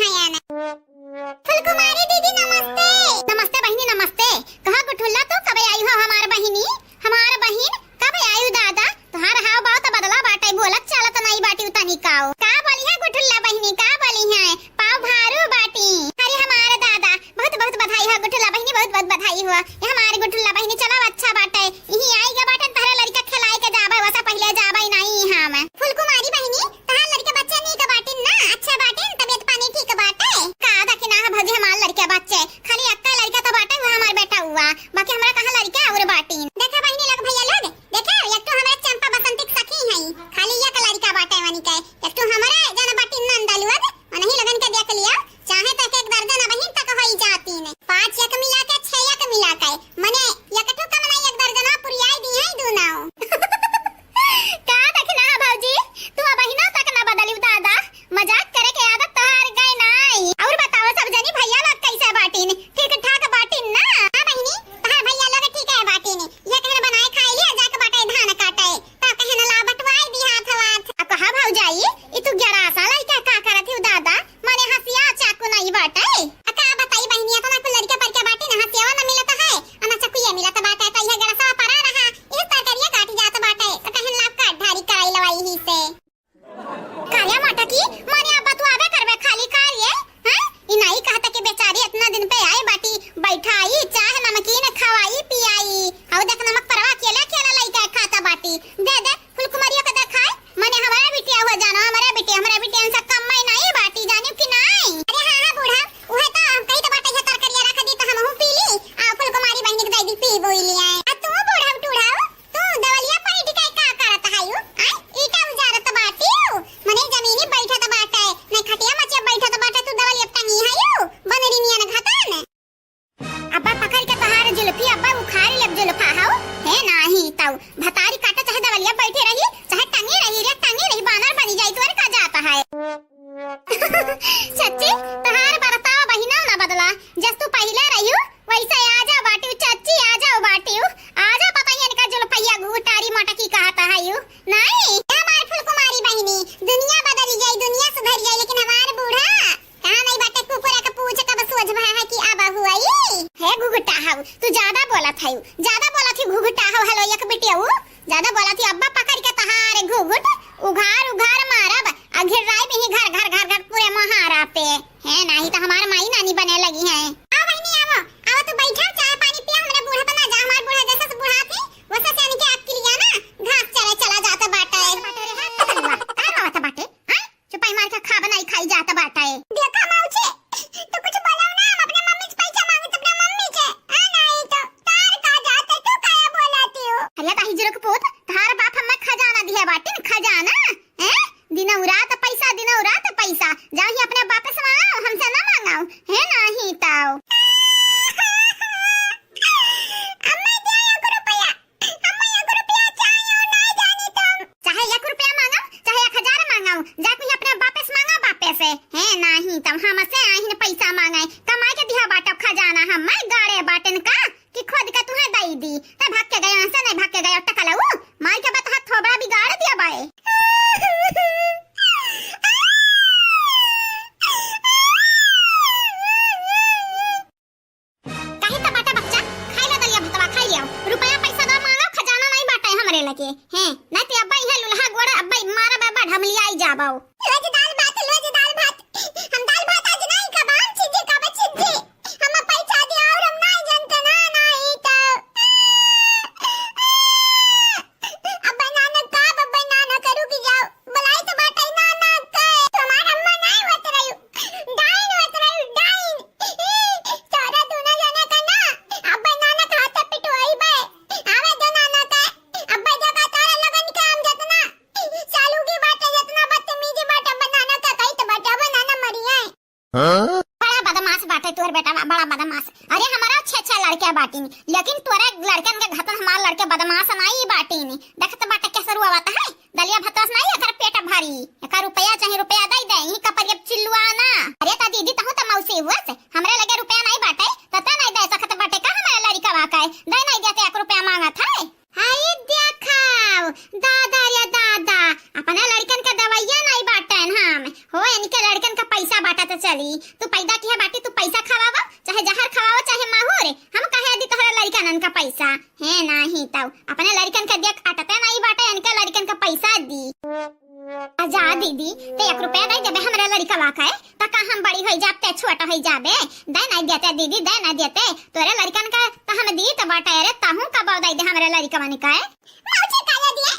गुठुल्ला बहिनी का बोली है पाव भारू बाटी। अरे हमारे दादा बहुत बहुत बधाई हो गुठुल्ला बहिनी, बहुत बहुत बधाई हो। ये हमारे गुठुल्ला बहिनी चलो अच्छा बाटे, यही आएगा बाटे तारा लड़का खिलाए के जाबे, वैसा पहले जाबे नहीं हम। फुलकुमारी बहिनी तारा लड़का बच्चा नहीं का बाटे ना, अच्छा बाटे तबीयत पानी ठीक बाटे का देखी ना भौजी हमारे लड़का बच्चे खाली अक्का लड़का तो बाटे वो हमारा बेटा हुआ, बाकी हमरा कहां लड़का और बाटी। देखा बहिनी लोग भैया लोग देखा एक तो हमारे चंपा बसंती सखी है खाली एक लड़का बाटे वनी के, एक तो हमारे जाना बाटी नंदलुआ नहीं लगन के देख लिया चाहे तक एक दर्जन बहिन तक होई जाती ने 5 एक मिला के 6 एक मिला के माने एक ठो कम नहीं एक दर्जन पुरियाई दी है दोनों। का देखना भौजी तू बहिना तक ना बदली दादा, मजाक करे के आदत तोहार गई नहीं। और बताओ सब जनी भैया लोग कैसे बाटी ने, ठीक ठाक बाटी ना? हां बहिनी तोहार भैया लोग ठीक है बाटी ने, ये कहने बनाए खाई लिया जाके बाटे धान काटे तो कहने ला बटवाई दी हाथ हाथ। अब कहा भौजाई ई तू 11 साल का करत ही दादा माने हसिया चाकू नहीं बाटे। का बताई बहिनिया तो ना कोई लड़के पर के बाटी ना हसिया ना मिलत है ना चाकू मिलत बाटे तो ये 11 साल परा रहा इस तरकरिया काटी जात बाटे तो कहन ला काट ढारी कराई लवाई ही से। काया माटा की माने अब तू आवे करबे खाली कार्य हैं? ई नहीं कहता कि बेचारी इतना दिन पे आए बाटी बैठाई चाहे नमकीन खवाई पियाई और देख नमक परवा केला केला लइका खाता बाटी दे दे फुलकुमारिया के देखाए माने हमारा बिटिया हुआ जानो हमारा बिटिया से कम में नहीं बाटी जानियो कि नहीं। अरे हां हां बूढ़ा उहे तो कई तो बाटे है तरकरिया रख दी तो हमहु पी ली आ फुलकुमारी बहनी के दे दी पी बोइली है। आ तू बूढ़ा टूढ़ा तू दवलिया पैठ के का करत हायू आ ईटा उजारत बाटी माने जमीनी बैठत बाटे नहीं खटिया मचे बैठत बाटे तू दवलिया टंगी हायू बनरी नियन घातन। अब्बा पकड़ के तहार जुल्फी अब्बा उखाड़ी लब जुल्फा हाउ है नाही ताऊ भतारी काटे चाहे दवलिया बैठे रही चाहे टंगी रही बानर बनी जाई तोर का जाता है। सच्ची तहार बरताव बहिना ना बदला जस तू पहले रहियो वैसे आ जा बाटी चाची आ जाओ बाटी आ जा बताइए इनका जुल्फिया घुटारी मोटा की कहता है यू नहीं हमार फुलकुमारी बहिनी दुनिया बदल जाई दुनिया सुधर जाई लेकिन हमार बूढ़ा कहां नहीं बाटे कुकुरा का पूछ कब सोच भा है कि अब हुआई है घुघटा हाउ तू ज्यादा बोला थी घुघटा हाउ हेलो एक बिटिया ज्यादा बोला थी अब्बा पकड़ के तहारे घुघट उघार मारब अघिराई भी घर पूरे महारा पे है नहीं तो हमार माई नानी बने लगी है। आ बहनी आओ तू बैठा चाय पानी पिया हमरा बूढ़ा बना जा हमार बूढ़ा जैसा से बूढ़ा थे वैसा से यानी कि आपके लिए ना घास चला जाता बाटा है का बात बाटे हां चुपाई मार के खा बनाई खाई जाता बाटा है। देखा माऊचे तो कुछ बोलो ना हम अपने मम्मी से पैसा मांगे तो अपने मम्मी से आ नहीं तो तार का जाते तू क्या बोलती हो। अरे ताही जरक पोत तार बाप हमें खजाना दिया बाटे खजाना हैं दिनों रात पैसा जाओ ही अपने बाप से मांगो हमसे ना मांगो है नहीं ताऊ। अम्मा दे 1 रुपया चाहिए और नहीं जानी तुम चाहे 1 रुपया मांगो चाहे 1000 मांगो जा कोई अपने बाप से मांगो बापे से है नहीं तुम हमसे आही पैसा मांगे कमाई के दिया बाटो खजाना हम गाड़े बाटन का कि खुद का तुम्हें दई दी त भाग के गए से नहीं भाग के गए टका लाऊ मार के बात हाथ थोबड़ा बिगाड़ दिया बाए। लगे हैं नहीं तो अब्बा इहे लुल्हा गोड़ा अब्बा मारा बाबा ढमलिया आई जाबाओ रोज दाल भात हम दाल भात आज नहीं खबान छिजे हम पैसा दे और हम नहीं जानते ना नहीं तो अब्बा नाना करू की जाओ बुलाई तो बात ना के तुम्हार अम्मा नहीं होत रही डाइन सारा दोना जाना का ना अब्बा नाना का हाथ पिटवाई बे आवे दो नाना का अब्बा जगह तारा लगन काम जतना चालू की बात जतना बदतमीजी बात बनाना का कई तो बात बनाना मरिया हां बड़ा बदमाश बात है तोर बेटा बड़ा बदमाश। अरे हमारा 6 लड़के बाटीनी लेकिन तोरे लड़कन के घतन हमार लड़के बदमाश नहीं बाटीनी देखत बात कैसे रुआवत है दलिया भतस नहीं एकर पेट भारी एकर रुपया चाहे रुपया दई दे ही कपर ये चिल्लुआ ना। अरे ता दीदी तहु त मौसी हुआ से हमरे लगे रुपया नहीं बाटे तता नहीं दे सकत बाटे का हमारे लड़का वाकाए दे नहीं देते 1 रुपया मांगत है। हाय देखाओ दादा रे दादा अपना लड़कन का दवाइया नहीं बाटन हम हो इनके लड़कन का पैसा बाटा तो चली तू पैदा किया बाटी तू पैसा खवावा चाहे जहर खवावा चाहे माहौर हम कहे दी तोहरा लड़कन का पैसा है नहीं ताऊ अपने लड़कन का देख अटते नहीं बाटे इनके लड़कन का पैसा दी आजाद दीदी ते 1 रुपया दे देबे हमरे लड़का वाका है त का हम बड़ी होई जाते छोटा होई जाबे दे नहीं देते दीदी दे नहीं देते तोरे लड़कन का त हम दी त बाटा रे ताहू का बाव दे हमरे लड़का माने का है मौचे काया दिए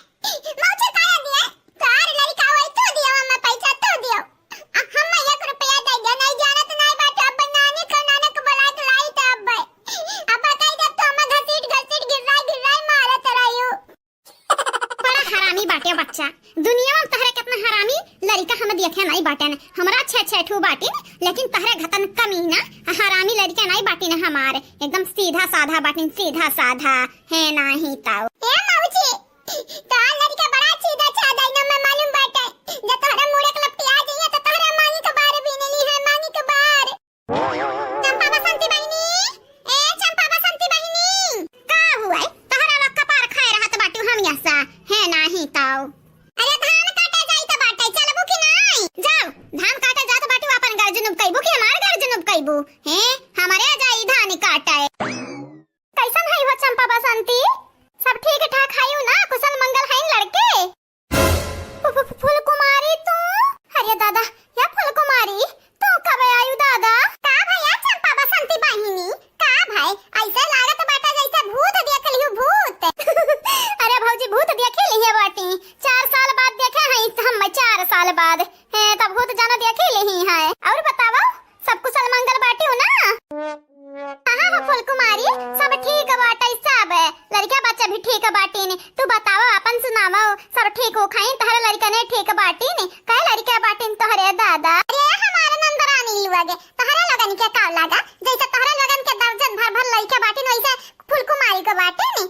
तार लड़का होई तो दियो हम पैसा तो दियो हम 1 रुपया दे दे नहीं जानत नहीं बाटा बनाने को बोला के लाई त अब बताई दे तो हम घसीट गिराई मारत रहियो बड़ा हरामी बाटे बच्चा दुनिया में तहरे कितना हरामी लड़का हम देखे नहीं बाटे ने हमरा 6 ठू बाटी लेकिन तहरे घतन कमीना हरामी लड़का नहीं बाटी ने हमारे एकदम सीधा साधा बाटी सीधा साधा है नहीं ताऊ ए मौजी तो लड़का बड़ा सीधा साधा न मैं मालूम बाटे जब तहरा मुड़े के लपटी आ जाइए तो तहरा मांगी के बारे भी नहीं है मांगी के बार चंपा बसंती बहिनी ए चंपा बसंती बहिनी का हुआ तहरा लोग कपार खाए रहत बाटू हम यसा है नहीं ताऊ अरे धान काटे जाई त बाटे चलबू कि नहीं जाओ धान काटे जात बाटू अपन गर्जनुब कइबू कि हमार गर्जनुब कइबू हैं हमारे जाई धान काटे कैसन है हो चंपा बसंती सब ठीक ठाक हायू ना कुशल मंगल है लड़के फूल कुमारी तू अरे दादा या फूल कुमारी तू कब आयु दादा का भैया चंपा बसंती बहिनी का भाई ऐसा लागत बाटा जैसे भूत देख लियो भूत अरे भौजी भूत देखे लिए बाटी 4 साल बाद देखे हैं हम 4 साल बाद है तब भूत जाना देखे ली है और बताओ सब कुशल मंगल बाटी हो ना कहां हो फूल कुमारी सब ठीक बाटे सब लड़का बच्चा भी ठीक बाटी ने तू बताओ अपन सुनाओ सब ठीक हो खाई तहरे लड़का ने ठीक बाटी ने कह लड़का बाटी तोहरे दादा अरे हमारे नंदरानी लुआगे तहरे लगन के का लगा जैसे तहरे लगन के दर्जन भर लड़का बाटी वैसे फूल कुमारी को बाटी ने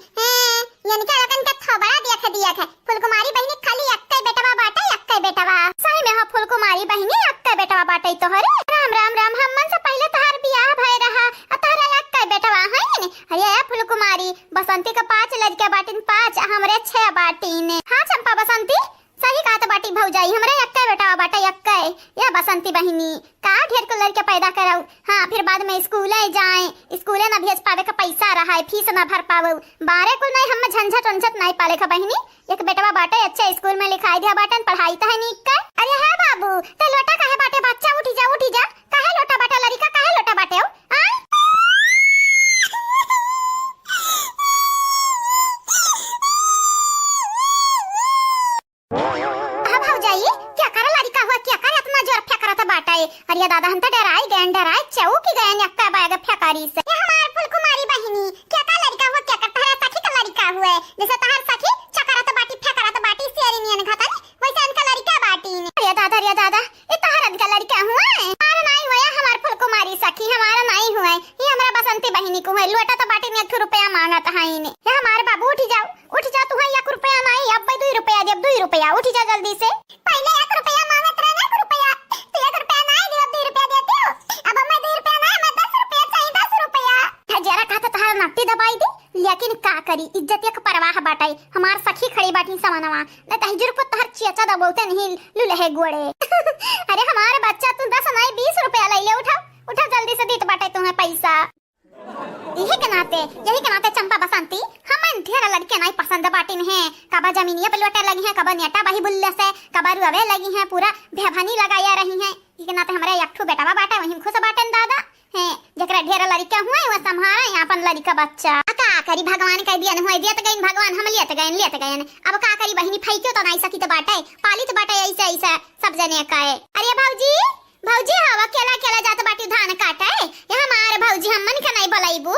यानी के लगन के थोबड़ा देख दिया है फूल कुमारी बहिनी खाली अक्के बेटवा बाटे अक्के बेटवा सही में हो फूल कुमारी बहिनी अक्के बेटवा बाटे तोहरे राम राम राम हमन से पहले तहर बियाह भय रहा तहरा अक्के बेटवा है ने अरे फूल कुमारी बसंती का 5 लड़का बाटिन 5 हमरे 6 बाटिन हां चंपा बसंती सही कहत बाटी भौजाई हमरे अक्के बेटवा बाटे अक्के या बसंती बहिनी का ढेर को लड़के पैदा कराऊ हां फिर बाद में स्कूले जाए स्कूले ना भेज पावे का पैसा रहा है फीस ना भर पावे बारे को नहीं हम झंझट झंझट नहीं पाले का बहिनी एक बेटवा बाटे अच्छा स्कूल में लिखाई दिया बाटन पढ़ाई तो है नी का अरे है बाबू ते लोटा काहे बाटे बच्चा उठ जा काहे लोटा बाटे लड़का काहे लोटा बाटे हो अरे दादा हम तो डराई चौकी गए नक्का बाग फेकारी से ये हमार फूल कुमारी बहिनी क्या का लड़का हो क्या करता है सखी का लड़का हुए जैसे तहर सखी चकरा तो बाटी सेरी नियन खाता वैसे इनका लड़का बाटी ने अरे दादा ये तहर का लड़का हुआ हमारा नहीं हुआ हमार फूल कुमारी सखी हमारा नहीं हुआ ये हमरा बसंती बहिनी को है लोटा तो बाटी में 1 रुपया मांगत है इने ये हमारे बाबू उठ जा तू है 1 रुपया नहीं अब 2 रुपया दे 2 रुपया उठ जा जल्दी से पहले 1 रुपया मांगत रहा 1 रुपया तो 1 रुपया नहीं दे 2 रुपया देते हो अब मैं 2 रुपया नहीं मैं 10 रुपया चाहिए 10 रुपया जरा कहता तहरा नट्टी दबाई दी लेकिन का करी इज्जत एक परवाह बाटाई हमार सखी खड़ी बाटी समानवा न तहजुर पर तहर चेचा दबौते नहीं लुलहे गोड़े अरे हमारे बच्चा तू 10 नहीं 20 रुपया ले ले उठा जल्दी से दीत बाटे तुम्हें पैसा यही के नाते चंपा बसंती हम ढेर लड़के नहीं पसंद बाटिन है कबा जमीनिया पे लोटे लगी है कबा नेटा बाही बुल्ले से कबा रुवे लगी है पूरा भेभानी लगाया रही है ये के नाते हमारे एकठो बेटावा बाटा वही खुश बाटन दादा है जकरा ढेर लड़का हुए वो संभाले अपन लड़का बच्चा का करी भगवान कह दिया हुए दिया तो गइन भगवान हम लेत गए अब का करी बहिनी फैक्यो तो नहीं सकी तो बाटे पालित बाटे ऐसा सब जने काए अरे भौजी हवा केला जात बाटी धान काटे ये हमारे भौजी हमन के नहीं बलाइबू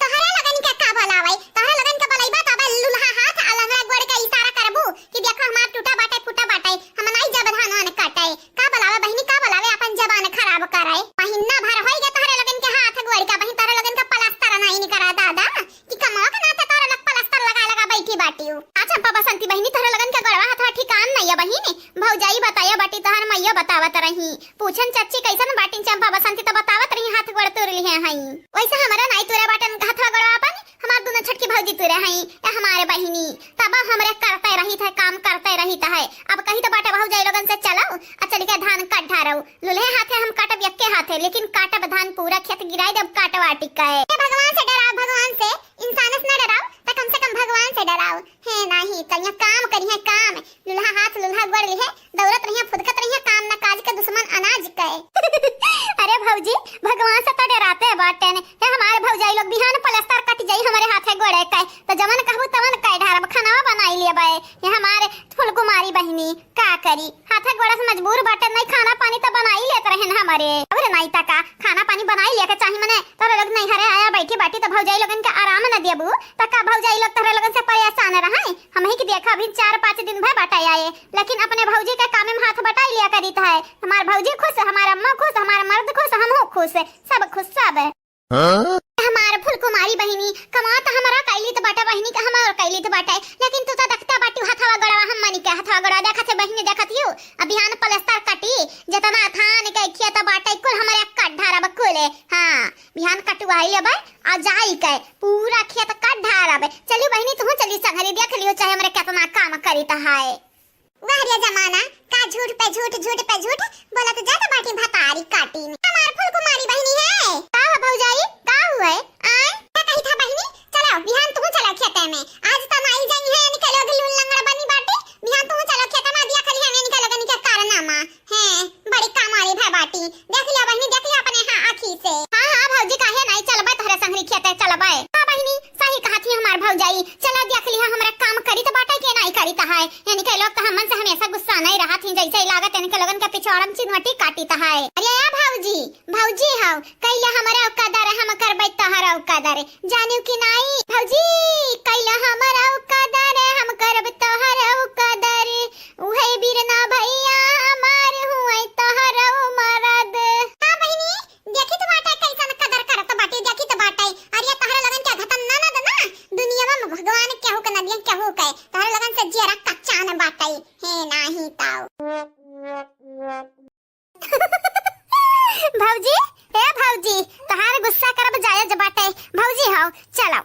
तहरा लगन का भलावई तहरा लगन का बलाइबा तब लुलहा हाथ अलंगरा गोड़ के इशारा करबू कि देखो हमार टूटा बाटे फूटा बाटे हम नहीं जब धान काटे का बलावे बहिनी का बलावे अपन जबान खराब कराए महीना भर होई गे तहरा लगन के हाथ गोड़ का बहिनी तहरा लगन का प्लास्टर नहीं करा दादा कि कमाओ के नाते तहरा लग प्लास्टर लगा बैठी बाटी अच्छा पापा बसंती बहिनी तहरा लगन का गड़वा हाथ ठिकान नहीं है बहिनी भौजाई बताया बाटी तहर मैया बतावत रही पूछन चाची कैसन बाटिन चंपा बसंती तो बतावत रही हाथ गोड़ तोड़ लिए हई वैसे हमारा नहीं तोरे बाटन हाथ गड़वा अपन हमार दोनों छटकी भौजी तोरे हई या हमारे बहिनी तब हमरे करते रही था काम करते रही है अब कहीं तो बाटे भौजाई लोगन से चलो चल के धान काट ढारऊ लुल्हे हाथे हम काटब यक्के हाथे लेकिन काटब धान पूरा खेत गिराई दब काटवा टिकाए भगवान से डराओ भगवान से इंसान से न डराओ त कम से कम भगवान से डराओ है नहीं तो यहाँ काम करी है काम लुल्हा हाथ लुल्हा गोड़ लिहे दौड़त रही फुदकत रही काम न काज के दुश्मन अनाज के अरे भौजी भगवान से तो डराते बाटे ने ये हमारे भौजाई लोग बिहान पलस्तर कट जाई हमारे हाथे गोड़े के तो जमन कहबू तमन कह ढारब खाना बनाई ले बे ये हमारे फुलकुमारी बहिनी का करी हाथे गोड़ा से मजबूर बाटे नहीं खाना पानी तो बनाई लेत रहे हमारे अरे नहीं तका खाना पानी बनाई ले के चाही मने तोरे लोग नहीं हरे आया बैठी बाटी तो भौजाई लोगन के आराम न देबू तका भौजाई लोग तोरे लोगन से परेशान रहे हम ही के देखा अभी 4-5 दिन भर बटाई आए लेकिन अपने भौजी के काम में हाथ बटाई लिया करीत है हमार भौजी खुश हमारा अम्मा खुश हमारा मर्द खुश हम हो खुश सब खुश सब हमार फुलकुमारी बहिनी कमात हमरा कैली तो बाटा बहिनी का हमार कैली तो बाटा लेकिन तू तो देखता बाटी हथवा गड़वा हम मनी के हथवा गड़वा देखत बहिनी देखत हियो अभियान पलस्तर कटी जतना थान के खेत बाटा कुल हमारे कट ढारा बकुले हां बिहान कटवाई लेबे आ जाई के पूरा खेत कट ढाराबे चली बहिनी तू चली संगरी देख लियो चाहे हमरे कितना काम करी त हाय वाह रे जमाना का झूठ पे झूठ बोला तो जाता बाटी भतारी काटी हमार फुलकुमारी बहिनी है का भौजाई का हुए आय का कही था बहिनी चलो बिहान तू चला खेते में आज त नाई जाई है निकलो लूल लंगड़ बनी बाटी बिहान तू चला खेते में दिया खली हमें निकलो गनी के कारनामा है बड़ी कामारी भा बाटी देख लिया बहिनी देख लिया अपने हां आंखी से हां भौजी काहे नहीं चलबे तोरे संगरी खेते चलबे का बहिनी सही कहा थी हमार भौजाई चला देख लिया हमरा काम करी तो बाटा के नहीं करी त है यानी के लोग त हमन से हमेशा गुस्सा नहीं रहा थी जैसे लागत इनके लोगन के पिछवाड़म चिनवटी काटी त है अरे या भौजी हाउ कैला हमरा औकादार हम करबै तहरा औकादार जानियो कि नहीं भौजी कैला हमरा औकादार हम करब तहरा औकादार उहे बीरना भैया हमार हुए तहरा मरद हां बहिनी देखी तो बाटा कैसन कदर करत बाटी देखी तो बाटा अरे तहरा लगन के घटन ना ना दुनिया में भगवान केहू के नदिया केहू के तहरा लगन से जरा कच्चा न बाटाई हे नाही ताऊ भौजी ए भौजी तहार गुस्सा करब जाए जबाटे भौजी हाउ चलो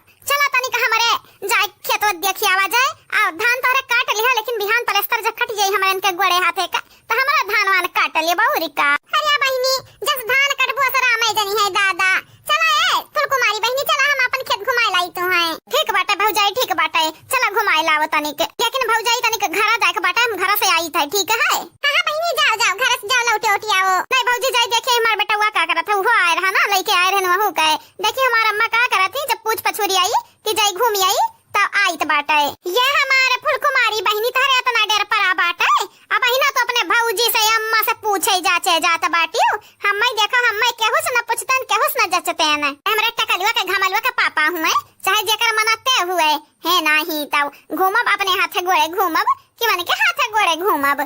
तनी का हमरे जाय खेत देखि आवा जाए आ धान तोरे काट लिहा लेकिन बिहान पलस्तर जब कट जाई हमरन के गोड़े हाथे का त हमरा धान वान काट ले बहुरी का अरे बहिनी जब धान कटबो सरा मैं जनी है दादा चला ए फुलकुमारी बहिनी चला हम अपन खेत घुमाई लाई तो है ठीक बाटे भौजाई ठीक बाटे चला घुमाई लाव तनी के लेकिन भौजाई तनी के घर जाए के बाटे हम घर से आई था ठीक है हां बहिनी जाओ घर से जाओ लौटे आओ नहीं भौजी जाई देखे हमार बेटा हुआ का करत वो आए रहा ना लेके आए रहन वहु के देखिए हमार अम्मा का करत थी जब पूछ पछुरी आई कि जाई घूमी आई तो आई तो बाटे ये हमारे फुलकुमारी बहिनी तारे इतना डर परा बाटे अब ही ना तो अपने भौजी से अम्मा से पूछे जाचे जात बाटी हम देखो हम केहू से न पूछतन केहू से न जचते न हमरे टकलुआ के घमलुआ के पापा हुए चाहे जेकर मनते हुए है नाही तब घूमब अपने हाथे गोड़े घूमब कि माने के हाथे गोड़े घूमब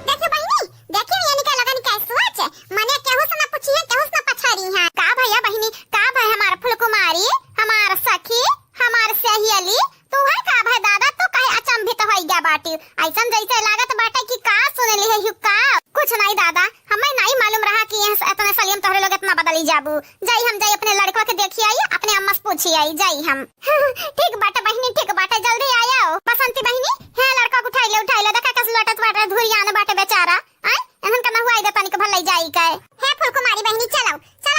देखो बहिनी देखिए ये निकल लगन के सोच मने केहू से न पूछिए केहू से न पछारी हां का भैया बहिनी का भाई हमार फुलकुमारी हमार सखी हमार सहेली तू है का भाई दादा तू काहे अचंभित होई गया बाटी ऐसन जैसे लागत बाटे कि का सुनली है का कुछ नहीं दादा हमें नहीं मालूम रहा कि इतने सलीम तोहरे लोग इतना बदली जाबू जाई हम जाई अपने लड़का के देखी आई अपने अम्मा से पूछी आई जाई हम ठीक बाटे बहिनी ठीक बाटे जल्दी आयो बसंती बहिनी है लड़का को उठाई ले देखा कस लटत बाटे धुरिया न बाटे बेचारा आय एहन का न हुआ इधर तनी के भलाई जाई के हे फुलकुमारी बहिनी चलो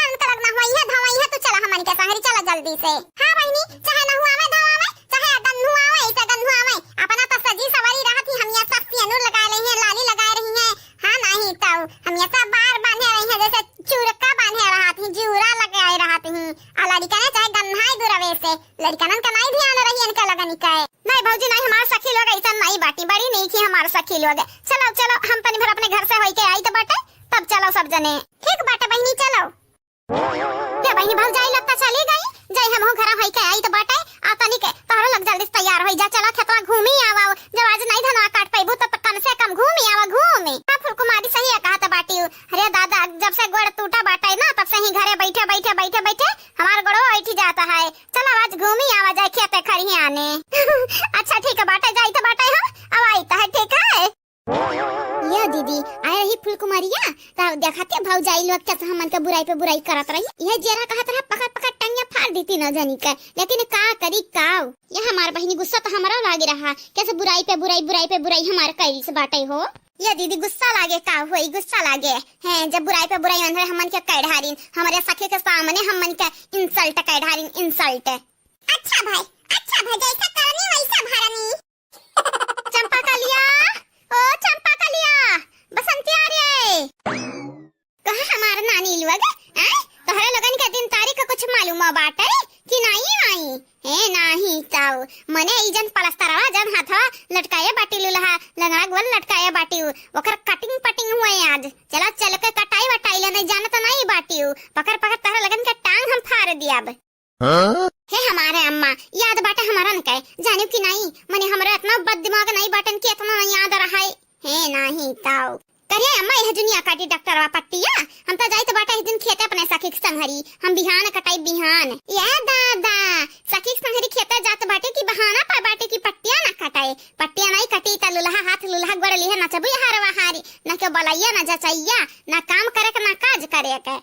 उनका लगना हुआ यह धवाई है तो चला हमारी के संगरी चला जल्दी से हां बहिनी चाहे न हुआ में धवा में चाहे गन्नु आवे ऐसा गन्नु आवे अपना तो सजी सवारी रहती हम यहाँ सब सिंदूर लगा रही हैं लाली लगा रही हैं हां नहीं तो हम यहाँ सब बार बांधे रही हैं जैसे चूरका बांधे रहती जूरा लगाए रहती आ लड़का ने चाहे गन्हाई दुरवे से लड़कनन का नहीं ध्यान रही इनका लगन का नहीं भौजी नहीं हमार सखी लोग ऐसा नहीं बाटी बड़ी नहीं की हमार सखी लोग चलो हम तनी भर अपने घर से होई के आई तो बाटे तब चलो सब जने ठीक बाटे बहिनी चलो ये बहिनी भौजाई लगता चली गई जय हम घर होई के आई तो बाटे आ तनी के तोहरा लग जल्दी तैयार होई जा चला खेतवा घूमी आवा जब आज नहीं धनवा काट पाइबू तो कम से कम घूमी आवा घूमी हां फुलकुमारी सही है कहा तो बाटी अरे दादा जब से गोड़ टूटा बाटा है ना तब से ही घरे बैठे हमार गोड़ो बैठी जाता है चला आज घूमी आवा जाए खेते खड़ी आने अच्छा ठीक है बाटे जाई तो बाटे हम अब आई तो है ठीक है ये दीदी आए रही फुलकुमारिया तो देखते भौजाई लोग कैसे हमन के बुराई पे बुराई करत रही ये जरा कहत रहा पकड़ टंगिया फाड़ देती न जानी का लेकिन का करी काव ये हमार बहिनी गुस्सा तो हमरा लागे रहा कैसे बुराई पे बुराई हमार कैरी से बाटे हो ये दीदी गुस्सा लागे का होई गुस्सा लागे हैं जब बुराई पे बुराई अंदर हमन के कैढारिन हमारे सखी के सामने हमन के इंसल्ट कैढारिन इंसल्ट अच्छा भाई जैसा करनी वैसा भरनी। चंपा कलिया, ओ चंपा कलिया, बसंती आ रही कहा हमारा नानी लोग तोहरा लोगन के दिन तारीख कुछ मालूम बाटे कि नहीं आई है नहीं ताऊ मने इजन पलस्तरवा जन हाथा लटकाए बाटी लुलहा लंगड़ा गोल लटकाए बाटी ओकर कटिंग पटिंग हुए आज चला चल के कटाई वटाई ले नहीं जानत नहीं बाटी पकड़ पकड़ तोहरा लोगन के टांग हम फाड़ दियाब। हे हमारे अम्मा याद बाटे हमारा न कहे जानियो कि नहीं मने हमरा इतना बद दिमाग नहीं बाटन कि इतना नहीं याद रहा है नहीं ताऊ करे अम्मा यह दुनिया काटी डॉक्टर वा पट्टिया हम तो जाई तो बाटा इस दिन खेते अपने सखी संहरी हम बिहान कटाई बिहान या दादा सखी संहरी खेते जात बाटे की बहाना पर बाटे की पट्टिया ना कटाए पट्टिया नहीं कटी त लुलहा हाथ लुलहा गोड़ लिहे ना चबु हारवा हारी ना के बलैया ना जचैया ना काम करे के ना काज करे के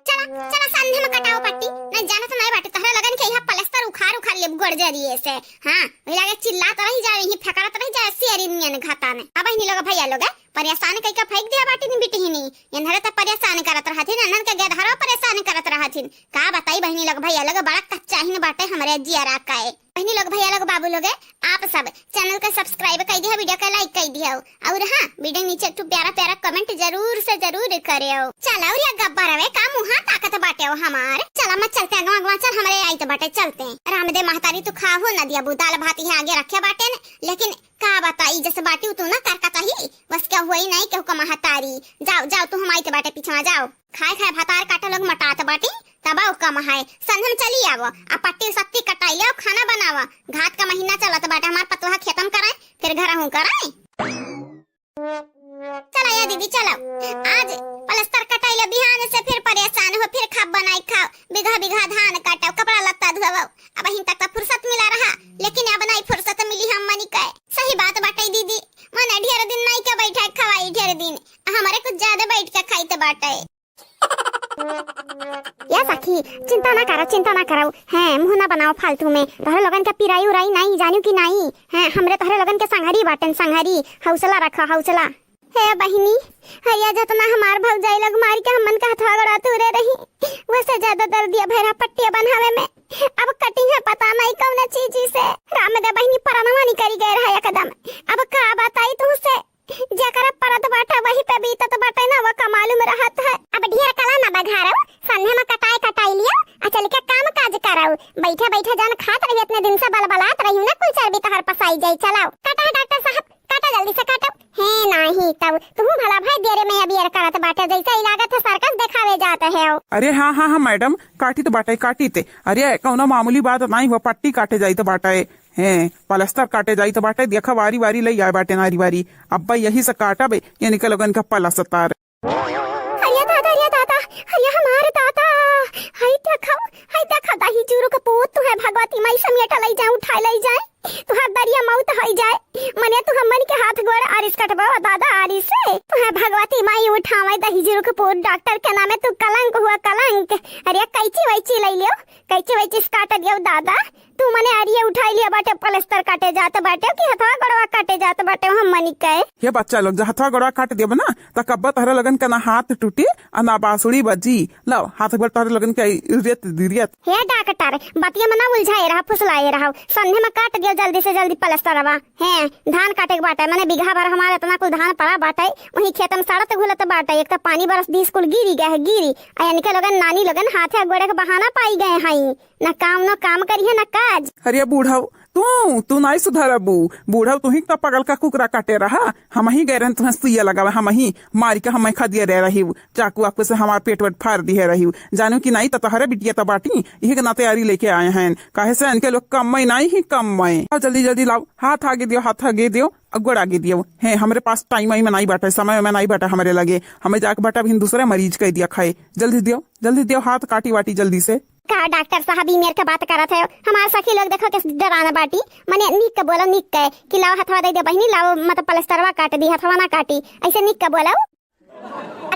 चला चला संधे में कटाओ पट्टी ना जानत नहीं बाटे तहरा लगन के यहां प्लास्टर उखाड़ ले गोड़ जरिए से हां वही लगे चिल्लात रही जाए ही फेकरत रही जाए सियरिनियन घाता ने अब ही लोग भैया लोग परेशान कई का फेंक दिया बाटी बिटी ही नहीं एनहरे त परेशान करत रहथिन अनन के गधरा परेशान करत रहथिन का बताई बहनी लोग भैया लोग बड़ा कच्चा ही बाटे हमरे जियारा काए बहनी लोग भैया लोग बाबू लोग आप सब चैनल को सब्सक्राइब कर दिया वीडियो को लाइक कर दिया और हां वीडियो नीचे तो प्यारा प्यारा कमेंट जरूर से जरूर करियो चला और ये गब्बर रे का मुंह ताकत बाटे हो हमार चला मत चलते अगवा अगवा चल हमरे आई तो बाटे चलते रामदेव महतारी तो खाहो ना दिया दाल भात ही आगे रखे बाटे लेकिन का बताई जैसे बाटी तू ना करकता ही बस क्या हुई नहीं केहू का महतारी जाओ जाओ तू हम आई तो बाटे पीछे जाओ खाए खाए भातार काटा लोग मटात बाटी तबाव कम है संधम चली आवो आ पट्टी सत्ती कटाई ले खाना बनावा घात का महीना चलत बाटे हमार पतवा खत्म कराए फिर घर हूं कराए चला या दीदी चलो आज प्लास्टर कटाई ले बिहान से फिर परेशान हो फिर खाब बनाई खाओ बिघा बिघा धान काटो कपड़ा लत्ता धोवो अब हिं तक फुर्सत मिला रहा लेकिन अब नहीं फुर्सत मिली हम मनी कहे सही बात बाटे दीदी मन ढेर दिन नहीं के बैठा खवाई ढेर दिन हमारे कुछ ज्यादा बैठ के खाई तो बाटे या सखी चिंता ना करो है मुंह ना बनाओ फालतू में तोहरे लोगन का पिराई उराई नहीं जानियो कि नहीं है हमरे तोहरे लोगन के संघरी बाटन संघरी हौसला रखो हौसला है बहिनी हैया जतना हमार भौजाई लोग मार के हमन का हथवा गड़ा तुरे रही वैसे ज्यादा दर्द दिया भैरा पट्टिया बनावे में अब कटिंग है पता नहीं कौन चीज से रामदेव बहिनी परनवा नहीं करी गए रहा एकदम अब का बताई तू से जकरा परत बाटा वही पे बीतत बाटे ना वो कमालू में रहत है अब ढेर कला ना बघारो संधे में कटाई लियो आ चल के काम काज कराओ बैठे जान खात रही इतने दिन से बलबलात रही ना कुछ चर्बी तहर पसाई जाई चलाओ काटा डॉक्टर साहब काटा जल्दी से काटो है नहीं तब तू भला भाई देरे में अभी करत बाटे जैसे ही लागत है सर्कस दिखावे जाते है
अरे हाँ मैडम काटी तो बाटे काटी ते अरे कौनो मामूली बात नहीं वो पट्टी काटे जाई तो बाटे है पलस्तर काटे जाई तो बाटे देखा वारी वारी ले आए बाटे नारी वारी अब्बा यही से काटा बे ये निकल लगन का पलस्तर
अरे दादा हमारे दादा हाय देखा दाही जुरु का पोत तो है भगवती माई समेटा लई जाए उठा लई जाए तो हर दरिया मौत होई जाए मने तू हमन के हाथ गोड़ आरिस कटबा दादा आरिस से तो है भगवती माई उठावे दही जुरु का पोत डॉक्टर के नामे तू कलंक हुआ कलंक अरे कैची वैची लई लियो कैची वैची काट दियो दादा तू मने अरिया उठाई लिया बाटे पलस्तर काटे जाते बाटे कि हथवा गड़वा काटे जाते बाटे हम मनी कहे
ये बच्चा लोग हथवा गड़वा काट दिया ना तो कब्बा तहरा लगन का ना हाथ टूटी और ना बांसुरी बजी लो हाथ पर तहरा लगन का रियत
हे डॉक्टर बतिया मना उलझाए रहा फुसलाए रहा संधे में काट दियो जल्दी से जल्दी पलस्तरवा है धान काटे के बाटे मने बीघा भर हमारे इतना कुछ धान पड़ा बाटे वही खेत में सड़त घुलत बाटे एक तो पानी बरस 20 कुल गिरी गए है गिरी यानी के लोगन नानी लोगन हाथे गोड़े के बहाना पाई गए हई ना काम करिए ना काज
अरे बूढ़ा तू नहीं सुधारबू बूढ़ा तू ही पगल का कुकरा काटे रहा हम ही गए रहे तुम्हें सुइया लगावे हम ही मार के हम खा दिए रह रही चाकू आपको से हमारे पेट वेट फाड़ दिए रही जानू की नहीं तो हरे बिटिया तो बाटी यही के ना तैयारी लेके आए हैं काहे से इनके लोग कम नहीं ही कम जल्दी लाओ हाथ आगे दियो गोड़ आगे दियो है हमारे पास टाइम में नहीं बाटा समय में नहीं बाटा हमारे लगे हमें जाके बाटा भी दूसरे मरीज कह दिया खाए जल्दी दियो हाथ काटी वाटी जल्दी से
का डॉक्टर साहब ही मेरे के बात करत है हमारे सखी लोग देखो किस डराना बाटी मने निक के बोलो निक के कि लाओ हथवा दे बहिनी लाओ मतलब पलस्तरवा काट दी हथवा ना काटी ऐसे निक के बोलो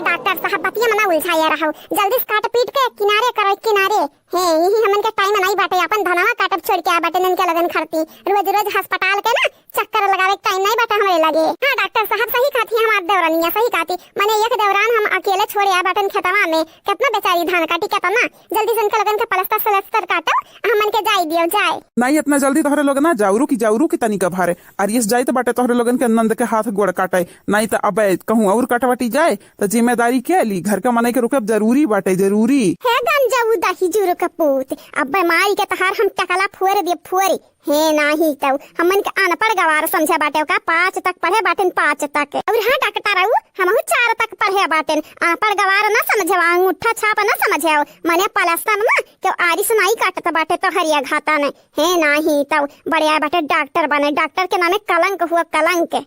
डॉक्टर साहब बतिया मना उलझाया रहो जल्दी से काट पीट के किनारे करो किनारे है यही हमन के टाइम नहीं बाटे अपन धनवा काटब छोड़ के आ बाटे नन के लगन खरती रोज अस्पताल के ना चक्कर लगावे टाइम नहीं बता हमरे लगे। हाँ डॉक्टर साहब सही कहती हमार देवरानिया सही कहती। माने एक देवरान हम अकेले छोड़े आ बाटन खेतवा में कितना बेचारी धान काटी केतना जल्दी से लगन के पलस्तर सलस्तर काटो हमन के जाई दियो जाए।
नहीं इतना जल्दी तोहरे लोग ना जाऊरू की तनिक भारे अरियस जाए तो बाटे तोहरे लोगन के नंद के हाथ गोड़ काटे नहीं तो अब कहूँ और कटवटी जाए तो जिम्मेदारी के ली घर का मने के रुकब जरूरी बाटे जरूरी
है गंजाऊ दही जुरो कपूत अब माई के तहार हम टकला फुअर दे फुअरी हे नाही तो हमन के अनपढ़ गवार समझा बाटे का 5 तक पढ़े बाटेन 5 तक और हाँ डॉक्टर रहू हमहु 4 तक पढ़े बाटेन अनपढ़ गवार ना समझे अंगूठा छाप ना समझे मने पलस्तर ना के आरी सुनाई काटत बाटे तो हरिया घाता ने हे नाही तो बढ़िया बाटे डॉक्टर बने डॉक्टर के नामे कलंक हुआ कलंक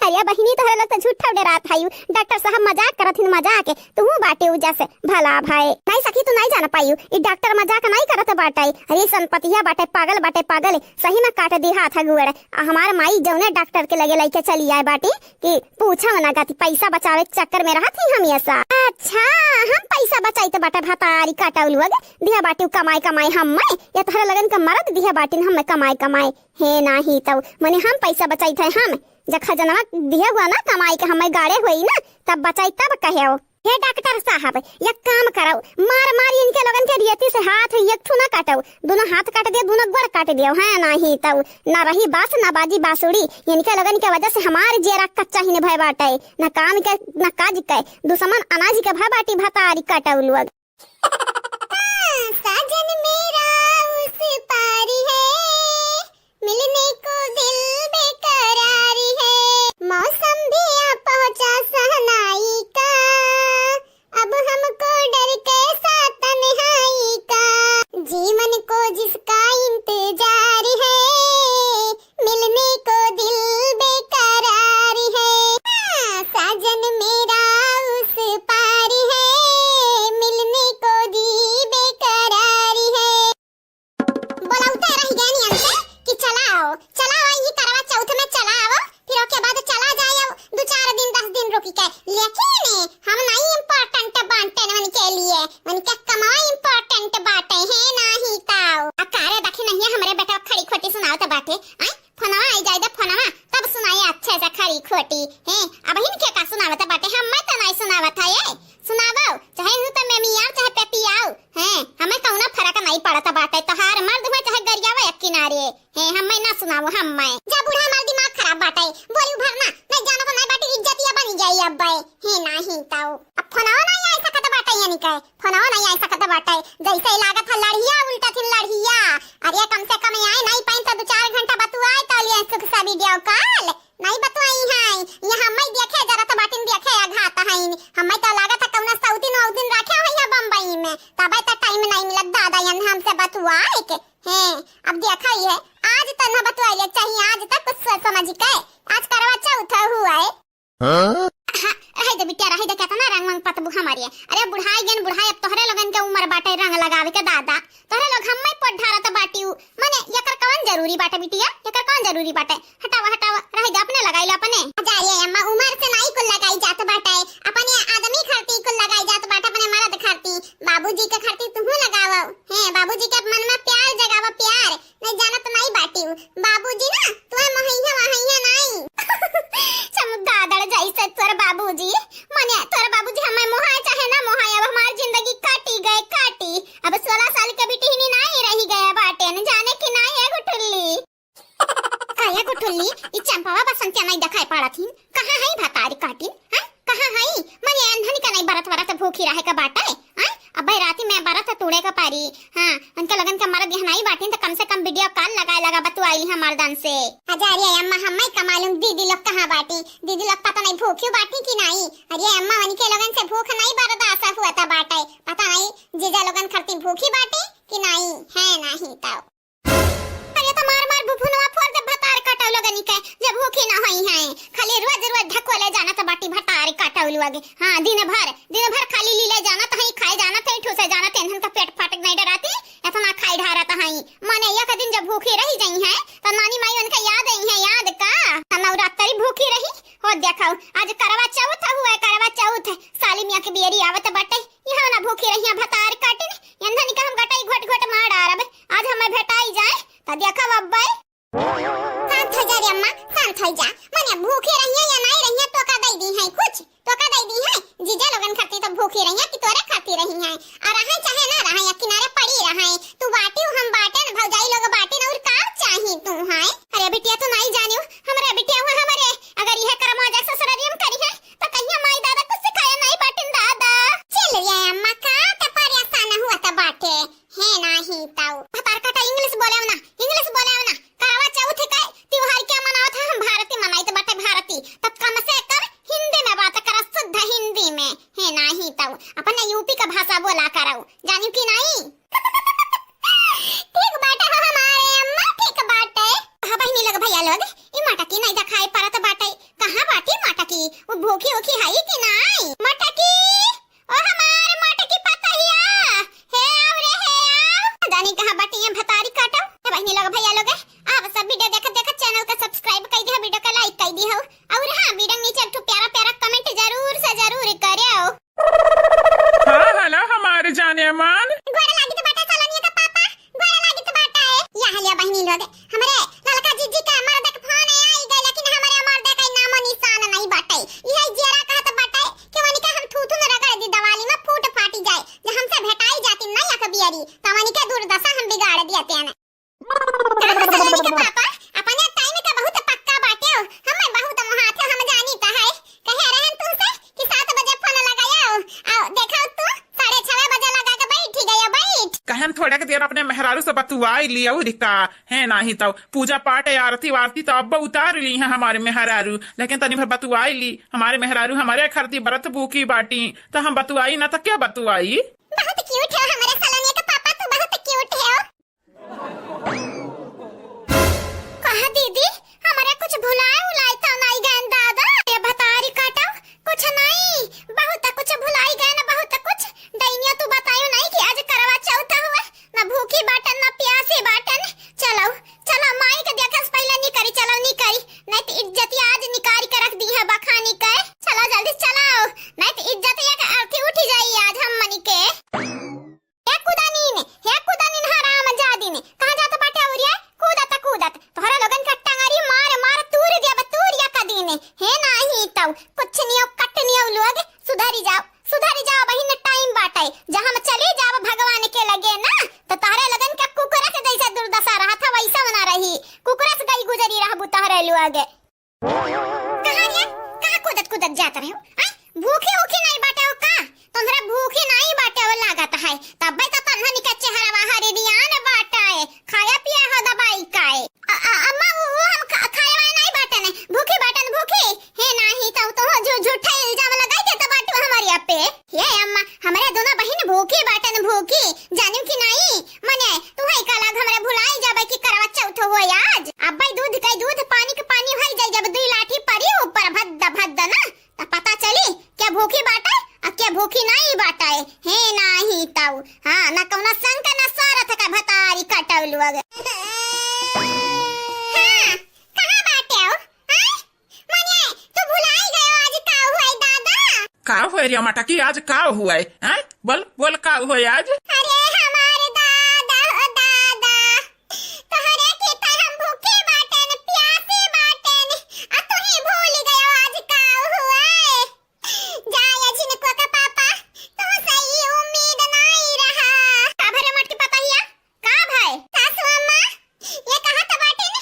अरे बहिनी तो लोग तो झूठा डरात हायू डॉक्टर साहब मजाक करथिन मजाक तू बाटे उजा से भला भाई नहीं सखी तू नहीं जान पायू ई डॉक्टर मजाक नहीं करत बाटे अरे संपतिया बाटे पागल सही में काट दी हाथ गुड़ हमार माई जौने डॉक्टर के लगे लेके चली आए बाटी कि पूछा ना गाती पैसा बचावे के चक्कर में रहत ही हम ऐसा अच्छा हम पैसा बचाई तो बाटा भातारी काटाउल वग दिया बाटी कमाई हम या तहरा लगन का मरद दिया बाटी हम कमाई हे नाही तो मने हम पैसा बचाई थे हम जब खजना दिया हुआ ना कमाई के हमें गाड़े हुई ना तब बचाई तब कहे हे डॉक्टर साहब एक काम करो मार इनके लोगन के रियती से हाथ एक ठू ना काटो दोनों हाथ काट दे दोनों गोड़ काट दियो है नहीं तो ना रही बास ना बाजी बांसुरी इनके लोगन के वजह से हमारे जेरा कच्चा ही भय बाटे ना काम के ना काज के दुश्मन अनाज के भय बाटी भतारी काटो लोग साजन मेरा उस पार है मिलने को दिल बेकरार है मौसम भी आ पहुंचा सहनाई का अब हमको डर कैसा तन्हाई का जीवन को जिसका इंतजार है मिलने को दिल बेकरार है साजन मेरा उस पार है मिलने को दिल बेकरार है बोला उतर रही गया नहीं अंते कि चलाओ ये करवा चौथ में चलाओ फिर ओके बाद चला जाओ 2-4 दिन 10 दिन रुकी के लेकिन हम नहीं इम्पोर्टेंट बांटे मन के लिए मन के कमाई इम्पोर्टेंट बाटे है नहीं ताऊ अकारे देखी नहीं हमारे बेटा खड़ी खोटी सुनाओ तो बाटे आई फोनवा आई जाए दे फोनवा तब सुनाई अच्छे से खड़ी खोटी है अब इनके का सुनावत बाटे हम मैं तो नहीं सुनावत है ये सुनावो चाहे हूं तो मैं मियां चाहे पेपी आओ हैं हमें कौनो फर्क नहीं पड़ता बाटे तो हार मर्द में चाहे गरियावा एक किनारे है हम ना सुनावो हम मैं जब बूढ़ा मार दिमाग खराब बाटे बोली भरना नहीं जानो तो नहीं बाटे इज्जत या बनी जाई अब है नहीं ताऊ अब फोनवा नहीं आई सकत बाटे यानी के फोनवा नहीं आई सकत बाटे जैसे लागत है लड़िया उल्टा थी लड़िया अरे कम से कम आई नहीं पाइन तो 2-4 घंटा बतुआई तो लिए सुख सा वीडियो कॉल नहीं बतुआई है ये हम ही देखे जरा तो बाटिन देखे आघात है हम तो लागत है कौना साउथी 9 दिन रखे है या बम्बई में तब तो टाइम नहीं मिलत दादा यन हमसे बतुआई के हैं अब देखा ही है आज तो ना बतुआई चाहिए आज तक कुछ समझ के आज करवा चौथ हुआ है रहे दे बिटिया रहे दे कहता ना रंग मंग पतबू हमारी अरे बुढ़ाई गन बुढ़ाई अब तोहरे लगन के उम्र बाटे रंग लगावे के दादा तोहरे लोग हम में पढ़ारा तो बाटी माने यकर कौन जरूरी बाटे बिटिया यकर कौन जरूरी बाटे हटावा रहे दे अपने लगाई लो अपने अजाए अम्मा उम्र से नहीं कुल लगाई जात बाटे अपने आदमी खरती कुल लगाई जात बाटे अपने मर्द खरती बाबूजी के खरती तुम लगावो हैं बाबूजी के मन में प्यार जगावो प्यार नहीं जानत नहीं बाटी बाबूजी ना तुम्हें महैया नहीं चमगादड़ जैसे तोर बाबूजी मने तोर बाबूजी हमें मोहाय चाहे ना मोहाय अब हमारी जिंदगी काटी अब 16 साल के बेटी ही नहीं रही गया बाटे न जाने की नहीं है गुठुल्ली ई चंपावा बसंत नहीं दिखाई पड़ा थी कहां है भतारी काटी हां कहां है मने अंधनी का नहीं बरत भूखी रहे का बाटा है अब राती में बरत तोड़े का पारी हां उनके लगन का मर्द यहाँ नहीं बाटी तो कम से कम वीडियो कॉल लगा बतुआई है मर्दन से अरे अम्मा हम मैं कमालूं दीदी लोग कहां बाटी दीदी लोग पता नहीं भूखी बाटी की नहीं अरे अम्मा उनके लगन से भूख नहीं बर्दाश्त हुआ था बाटे पता नहीं जीजा लगन खरती भूखी बाटी कि नहीं है नहीं ताऊ अरे तो मार बुफुनवा फोड़ दे भतार काटाव लगनी के जब भूखी ना होई है खाली रोज ढकोले जाना तो बाटी भतार काटाव लगे हां दिन भर खाली लीले जाना तो ही खाए जाना तो ठूसे जाना टेंशन का पेट फाटक नहीं डराती इतना खाई ढारा तो हई माने एक दिन जब भूखी रही जाई है तो नानी माई उनका याद आई है याद का नवरात्रि भूखी रही हो देखो आज करवा चौथ साली मियां के बियरी आवत बाटे यहां ना भूखी रही भतार काटे यंधन का हम गटाई घोट मार आरब आज हमें भेटाई जाए तो देखा अब्बाई कुछ तो का दे दी है जीजा लोगन खाती तो भूखी रही है कि तोरे खाती रही है और रहे चाहे ना रहे या किनारे पड़ी रहे तू बाटी हम बाटे न भौजाई लोग बाटे न और का चाही तू है। अरे बिटिया तो नहीं जानियो हमरा बिटिया हुआ हमारे अगर यह कर्म हो जाए ससुरारियम करी है तो कहिया माई दादा कुछ सिखाया नहीं बाटिन दादा चल रे अम्मा का त परेशान हुआ त बाटे है नहीं ताऊ भतार का इंग्लिश बोले ना करवा चौथ का त्योहार क्या मनाओ था हम भारती मनाई तो बाटे भारती तब कम से कर हिंदी में बात कर शुद्ध हिंदी में है नहीं ताऊ अपन यूपी का भाषा बोला कराओ जानियो कि नहीं ठीक बाटे हो हमारे अम्मा ठीक बाटे हां बहनी लोग भैया लोग ई माटा की नहीं दिखाई परत बाटे कहां बाटी माटा की वो भूखी ओखी है कि नहीं माटा की ओ हमारे माटा की पतैया है आव रे है आव जानी कहां बाटी है भतारी काटो ए बहनी लोग भैया लोग आप सब वीडियो देख चैनल का सब्सक्राइब कर दिया वीडियो का लाइक कर दिया और हां वीडियो नीचे एक प्यारा प्यारा कमेंट जरूर से जरूर करियो।
हाँ हेलो हमारे जाने मान
गोरा लागी तो बाटा सालानिया का पापा गोरा लागी तो बाटा है या हलिया बहनी लोग हमरे ललका जीजी का मर्द का फोन आई गए लेकिन हमारे मर्द का नाम निशान नहीं बाटे यही जेरा कहा तो बाटे कि वनी का हम थूथू न रगड़ दी दवाली में फूट फाटी जाए जो हमसे भेटाई जाती नहीं या कबियरी तो वनी का दुर्दशा हम बिगाड़ दिए हैं पापा अपने टाइम का बहुत पक्का बाटे हो हमें बहुत हाथ हम जानी का है कहे रहन तुमसे कि 7 बजे फोन लगाया आओ देखा तू 6:30 बजे लगा के बैठ गया बैठ
कहन थोड़ा के देर अपने मेहरारू से बतुआई लिया दिखा है नहीं तो पूजा पाठ आरती वारती तो अब उतार ली है हमारे मेहरारू लेकिन तनी भर बतुआई ली हमारे मेहरारू हमारे खरती व्रत भूखी बाटी तो हम बतुआई ना तो क्या बतुआई
बहुत क्यूट है हमारे सालानिया का पापा तू बहुत क्यूट है कहा दीदी हमारे कुछ भुलाए उलाए तो नहीं गए दादा ये भतारी काटा कुछ नहीं बहुत कुछ भुलाई गए ना बहुत कुछ दैनिया तू बतायो नहीं कि आज करवा चौथ हुआ ना भूखी बाटन ना प्यासी बाटन चलो चलो माई के देखा से पहले नहीं करी चलो नहीं करी नहीं तो इज्जत आज निकाल के रख दी है बखानी के चलो जल्दी चलाओ नहीं तो इज्जत या के अर्थी उठी जाई आज हम मनी के हे कुदानीन हराम जादी ने कहां जाता बाटे औरिया कूदत तोहरा लोगन का टंगरी मार तूर या का दीने हे नाही तऊ कुछ नहीं कट नहीं लोग सुधारी जाओ बहिन टाइम बाटे जहां हम चले जाओ भगवान के लगे ना तो तारे लगन का कुकुरा से जैसा दुर्दशा रहा था वैसा बना रही कुकुरा से गई गुजरी रहा बुतारे लोग कहां कूदत जात रहे हो भूखे ओखे नहीं बाटे हो का तुम्हारा भूखे नहीं बाटे हो लागत है तब तो तन्हा निका चेहरा बाहर दियान बाटा है खाया पिया हो दवाई काए अम्मा वो हम खाया नहीं बाटे ने भूखे बाटन भूखे है नहीं तो झूठा इल्जाम लगाई दे तो बाटू हमारे पे ये अम्मा हमारे दोनों बहन भूखे बाटन भूखी जानियो कि नहीं मने तू है का लाग हमरे भुलाई जाबे कि करवा चौथ हो आज अब्बा दूध का दूध पानी के पानी होई जाई जब 2 लाठी पड़ी ऊपर भद्द ना तो पता चली क्या भूखी बाटा और क्या भूखी नहीं बाटा है नहीं ताऊ हां ना कौना संग का ना सारथ का भतारी कटौल लोग हां कहां बाटे हो हैं मने तू भुलाई गयो आज का हुआ दादा
का हुआ रे मटकी आज का हुआ है बोल का हुआ आज
अरे हमारे दादा हो दादा तोहरे के त हम भूखे बाटे ने प्यासे बाटे ने आ तू ही भूल गयो आज का हुआ जाया जिनको का पापा तो सही उम्मीद नहीं रहा का भरे मट के पता हिया का भाई सासू अम्मा ये कहां त बाटे ने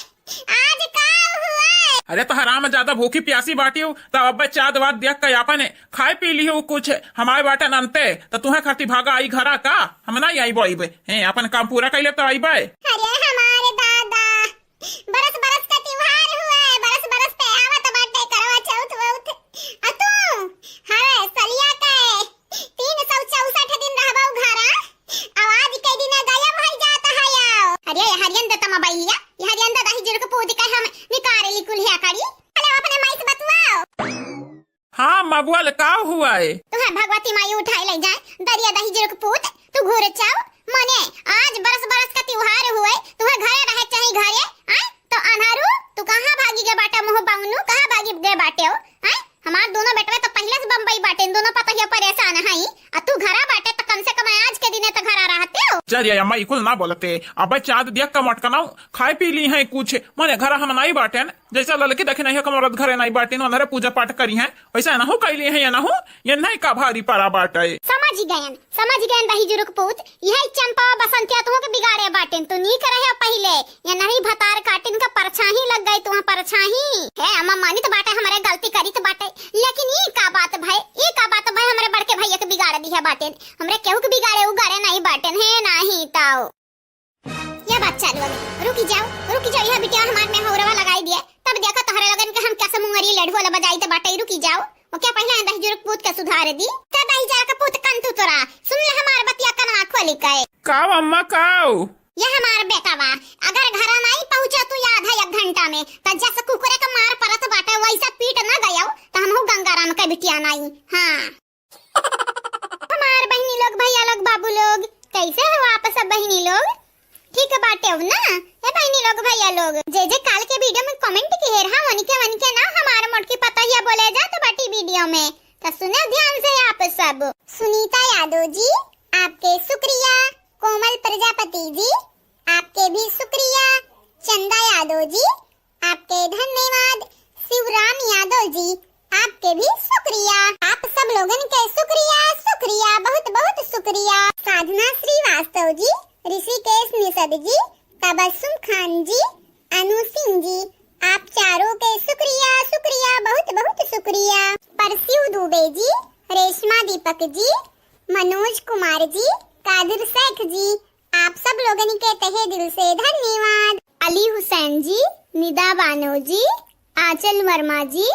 आज का हुआ
अरे तो हराम ज्यादा भूखी प्यासी बाटी हो तो अब चाद वाद देख के अपन खाए पी ली हो कुछ हमारे बाटन अंते तो तुम्हें खाती भागा आई घरा का हम नहीं आई बोई है अपन काम पूरा कर ले तो आई बे
अरे हमारे दादा बरस का त्योहार हुआ है बरस पे आवत बाटे करवा चौथ वौथ आ तू हां सलिया के 364 दिन रहबौ घरा आवाज के दिन गायब हो जाता है याओ अरे हरियन दत्ता मबैया ये हरियन दादा ही जुड़ के पूदी का हम निकारे लिकुल है करी हेलो अपने माई से बतवाओ
हाँ मबुअल का हुआ है
तुम्हारे भगवती माई उठाई ले जाए दरिया दही जुड़ के पूत तू घोर चाओ मने आज बरस का त्योहार हुए तुम्हें घरे रहे चाहे घरे आ तो अनहारू तू कहां भागी गे बाटा मुंह बांगनू कहां भागी गे बाटे हो आ हमार दोनों बेटवे तो पहले से बम्बई बाटे दोनों पता है परेशान है आ तू घरा बाटे तो कम से कम आज के दिन तो घरा रहते हो
चलिए अम्मा कुल ना बोलते अब चाँद देख का मटकना खाए पी ली है कुछ मने घर हम नहीं बाटे जैसा लड़की देखे नहीं कमरत घरे नहीं बाटे उन्हें पूजा पाठ करी है वैसा ना हो कैली है या ना हो ये नहीं का भारी पड़ा बाटे।
समझ गयन बही जुरुक पूत यह चंपा बसंतिया तुह के बिगाड़े बाटेन तो नी करे हो पहले या नहीं भतार काटिन का परछाही लग गई तुह परछाही है अम्मा मानी तो बाटे हमारे गलती करी तो बाटे लेकिन ये का बात भाई हमारे बड़के भैया के बिगाड़ दी है बाटेन हमरे केहू के बिगाड़े उगाड़े नहीं बाटेन है नहीं ताओ ये बात चालू रुकी जाओ यह बिटिया हमार में हौरवा लगाई दिए तब देखो तोहरे लगन के हम कैसे मुंगरी लड़वा ला बजाई तो बाटे रुकी जाओ वो क्या पहले दही जुरुक पूत के सुधार दी तब दही जा के पूत कंतु तोरा सुन ले हमार बतिया कनवा खोली कए
काव अम्मा काव
ये हमार बेटावा अगर घर नहीं पहुंचा तू आधा एक घंटा में त जैसे कुकुरे का मार परत बाटे वैसा पीट ना गयो त हमहु गंगाराम के बिटिया नहीं हां हमार बहनी लोग भैया लोग बाबू लोग कैसे हो आप सब बहनी लोग ठीक है बाटे हो ना ए बहनी लोग भैया लोग जे काल के वीडियो में कमेंट किए रहा वनी के ना हमारे मोट की पता ही बोले जा तो बाटी वीडियो में तो सुने ध्यान से आप सब। सुनीता यादव जी आपके शुक्रिया, कोमल प्रजापति जी आपके भी शुक्रिया, चंदा यादव जी आपके धन्यवाद, शिवराम यादव जी आपके भी शुक्रिया। आप सब लोगन के शुक्रिया बहुत बहुत शुक्रिया। साधना श्रीवास्तव जी, ऋषिकेश निषद जी, तबस्सुम खान जी, अनु सिंह जी आप चारों के शुक्रिया बहुत बहुत शुक्रिया। परस्यू दुबे जी, रेशमा दीपक जी, मनोज कुमार जी, कादिर शेख जी आप सब लोगन के तहे दिल से धन्यवाद। अली हुसैन जी, निदा बानो जी, आंचल वर्मा जी,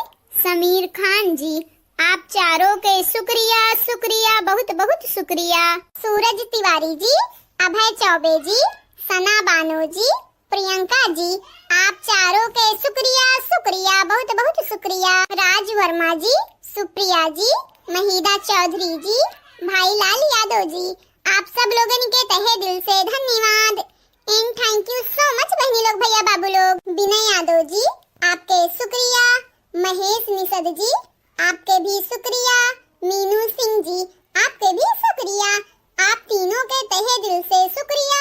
समीर खान जी आप चारों के शुक्रिया बहुत बहुत शुक्रिया। सूरज तिवारी जी, अभय चौबे जी, सना बानो जी, प्रियंका जी आप चारों के शुक्रिया बहुत बहुत शुक्रिया। राज वर्मा जी, सुप्रिया जी, महिदा चौधरी जी, भाई लाल यादव जी आप सब लोगन के तहे दिल से धन्यवाद and thank you so much बहनी लोग भैया बाबू लोग। विनय यादव जी आपके शुक्रिया, महेश निषद जी आपके भी शुक्रिया, मीनू सिंह जी आपके भी शुक्रिया। आप तीनों के तहे दिल से शुक्रिया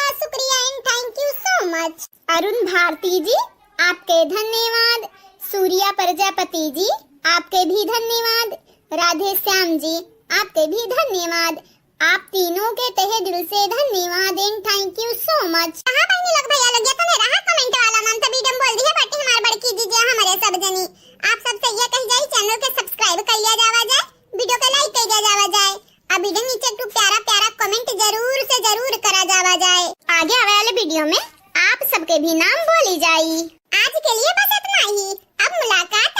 and thank you so much. Arun Bharti ji आपके धन्यवाद, सूर्या प्रजापति जी आपके भी धन्यवाद, राधे श्याम जी आपके भी धन्यवाद। आप तीनों के तहे दिल से धन्यवाद and thank you so much. कहां बहनी लोग भैया लोग ये तो मेरा कमेंट वाला नाम तभी डम बोल दी है बाटी हमार बड़की दीजिए हमारे सब जनी आप सब से ये कह जाए चैनल के सब्सक्राइब कर लिया जावा जाए, वीडियो को लाइक कर दिया जावा जाए, अब वीडियो नीचे एक प्यारा कमेंट जरूर से जरूर करा जावा जाए। आगे आने वाले वीडियो में आप सबके भी नाम बोली जाई। आज के लिए बस इतना ही, अब मुलाकात